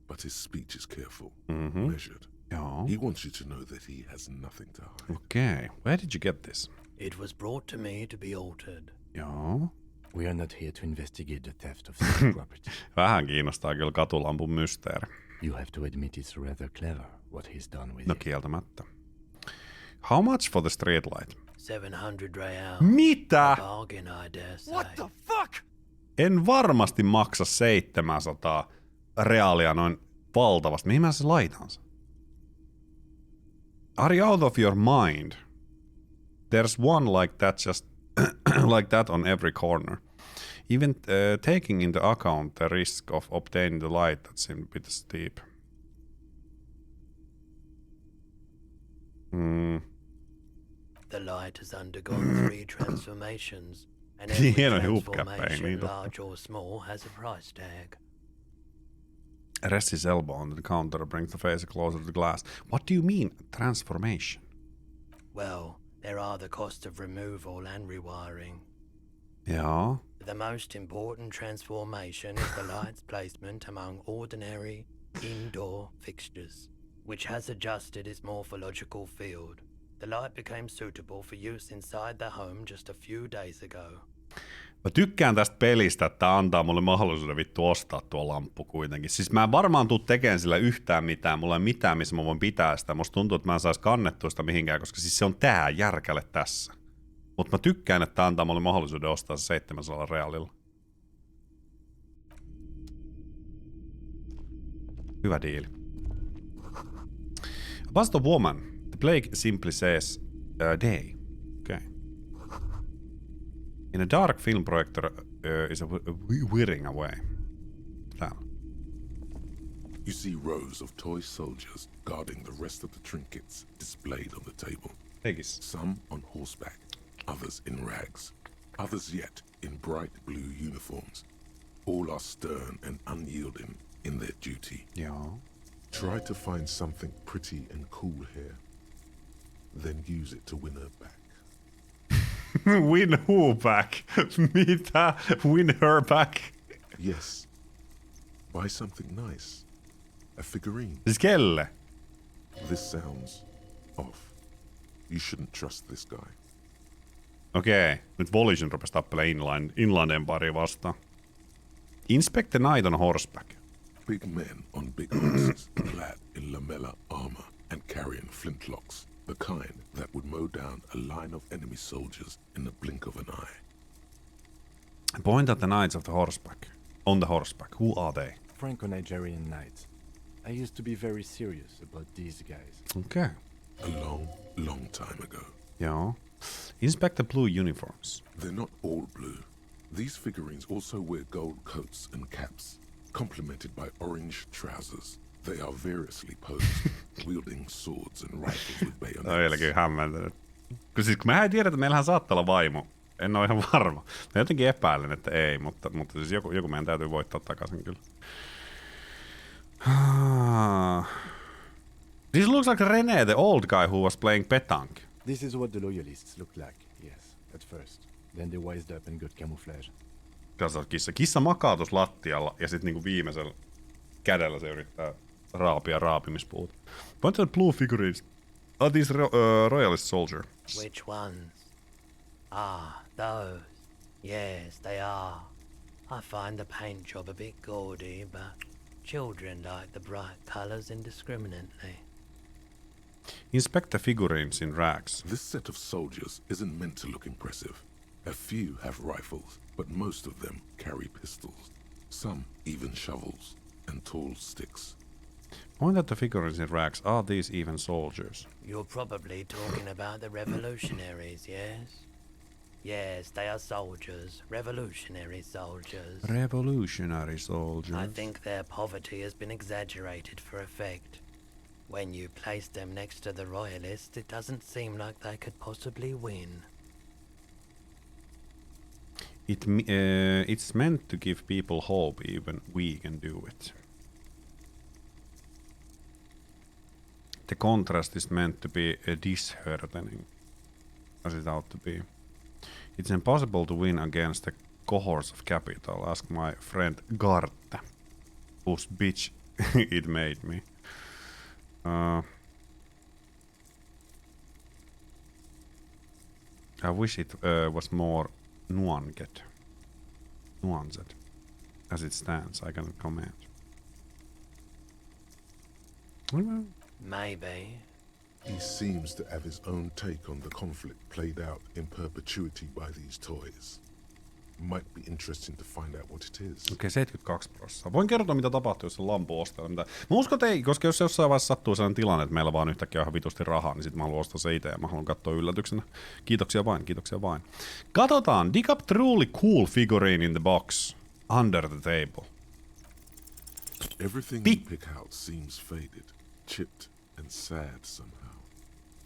but his speech is careful, measured. Joo. He wants you to know that he has nothing to hide. Okay. Where did you get this? It was brought to me to be altered. Joo. We are not here to investigate the theft of city property. Vähän kiinnostaa kyllä katulampun mysteeri. You have to admit it's rather clever what he's done with No it. kieltämättä. How much for the streetlight? 700 real. Mitä? Bargain, I dare say. What the fuck? En varmasti maksa 700 reaalia noin valtavasti. Mihin mä se laitansa? Are you out of your mind? There's one like that just like that on every corner. Even taking into account the risk of obtaining the light that's a bit steep. The light has undergone 3 transformations, and Hieno every hupkäppä, ei transformation, niin large or small, has a price tag. Rest his elbow on the counter, brings the face closer to the glass. What do you mean, transformation? Well, there are the cost of removal and rewiring. Joo. The most important transformation is the light's placement among ordinary indoor fixtures, which has adjusted its morphological field. The light became suitable for use inside the home just a few days ago. Mä tykkään tästä pelistä, että tää antaa mulle mahdollisuuden vittu ostaa tuo lamppu kuitenkin. Siis mä en varmaan tuu tekemään sillä yhtään mitään. Mulla ei mitään, missä mä voin pitää sitä. Musta tuntuu, että mä en sais kannettua sitä mihinkään, koska siis se on tää järkäle tässä. Mutta mä tykkään, että tää antaa mulle mahdollisuuden ostaa se 700 reaalilla. Hyvä diili. About the woman. The plague simply says day. Okay. In a dark film projector is whirring away. Täällä. You see rows of toy soldiers guarding the rest of the trinkets displayed on the table. Tegis. Some on horseback, others in rags, others yet in bright blue uniforms. All are stern and unyielding in their duty. Joo. Try to find something pretty and cool here, then use it to win her back. Win who back? Mitä? Win her back? Yes. Buy something nice. A figurine. Siis kelle? This sounds off. You shouldn't trust this guy. Okei. Nyt Volition rupesi tappelemaan Inlandien pari vastaan. Inspect the knight on horseback. Big men on big horses, clad in lamella armor and carrying flintlocks. The kind that would mow down a line of enemy soldiers in the blink of an eye. Point at the knights of the horseback. On the horseback. Who are they? Franco-Nigerian knights. I used to be very serious about these guys. Okay. A long, long time ago. Joo. Inspect the blue uniforms. They're not all blue. These figurines also wear gold coats and caps, complemented by orange trousers. They are variously posed, wielding swords and rifles with bayonets. No vieläkin hämmentänyt. Siis kun mä en tiedä, että meillähän saattaa olla vaimo. En ole ihan varma. Mä jotenkin epäilen, että ei, mutta siis joku meidän täytyy voittaa takaisin kyllä. This looks like René, the old guy who was playing petanque. This is what the loyalists looked like, yes, at first. Then they wised up and got camouflage. Katsotaan kissa. Kissa makaa tuossa lattialla ja sitten niinku viimeisellä kädellä se yrittää raapia raapimispuut. Point to the blue figurines. Are these royalist soldiers? Which ones? Ah, those. Yes, they are. I find the paint job a bit gaudy, but children like the bright colours indiscriminately. Inspect the figurines in rags. This set of soldiers isn't meant to look impressive. A few have rifles, but most of them carry pistols. Some even shovels and tall sticks. Point at the figurines in rags. Are these even soldiers? You're probably talking about the revolutionaries, yes? Yes, they are soldiers. Revolutionary soldiers. Revolutionary soldiers. I think their poverty has been exaggerated for effect. When you place them next to the royalists, it doesn't seem like they could possibly win. It's meant to give people hope, even we can do it. The contrast is meant to be disheartening, as it ought to be. It's impossible to win against the cohorts of capital. Ask my friend Garte, whose bitch It made me. I wish it was more nuanced. As it stands, I cannot comment. Maybe. He seems to have his own take on the conflict played out in perpetuity by these toys. Might be interesting to find out what it is. Okei, 72%. Voin kertoa, mitä tapahtuu, jos on lampu ostaa. Mä uskon, että ei, koska jos jossain vaiheessa sattuu sellainen tilanne, että meillä vaan yhtäkkiä on ihan vitusti rahaa, niin sit mä haluan ostaa se itse ja mä haluan katsoa yllätyksenä. Kiitoksia vain, kiitoksia vain. Katsotaan. Dig up truly cool figurine in the box. Under the table. Everything you pick out seems faded, chipped and sad somehow.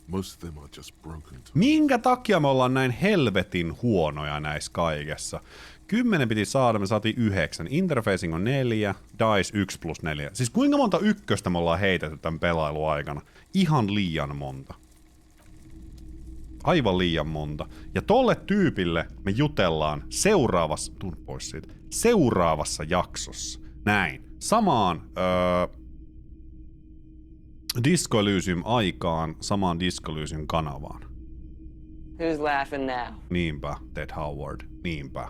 Most of them are just broken to Minkä takia me ollaan näin helvetin huonoja näissä kaikessa? 10 piti saada, me saatiin 9. Interfacing on 4, dice 1+4. Siis kuinka monta ykköstä me ollaan heitetty tämän pelailun aikana? Ihan liian monta. Aivan liian monta. Ja tolle tyypille me jutellaan seuraavassa... Tuun pois siitä. Seuraavassa jaksossa. Näin. Samaan... Disco Elysium aikaan, samaan Disco Elysium kanavaan. Who's laughing now? Niinpä, Ted Howard, niinpä.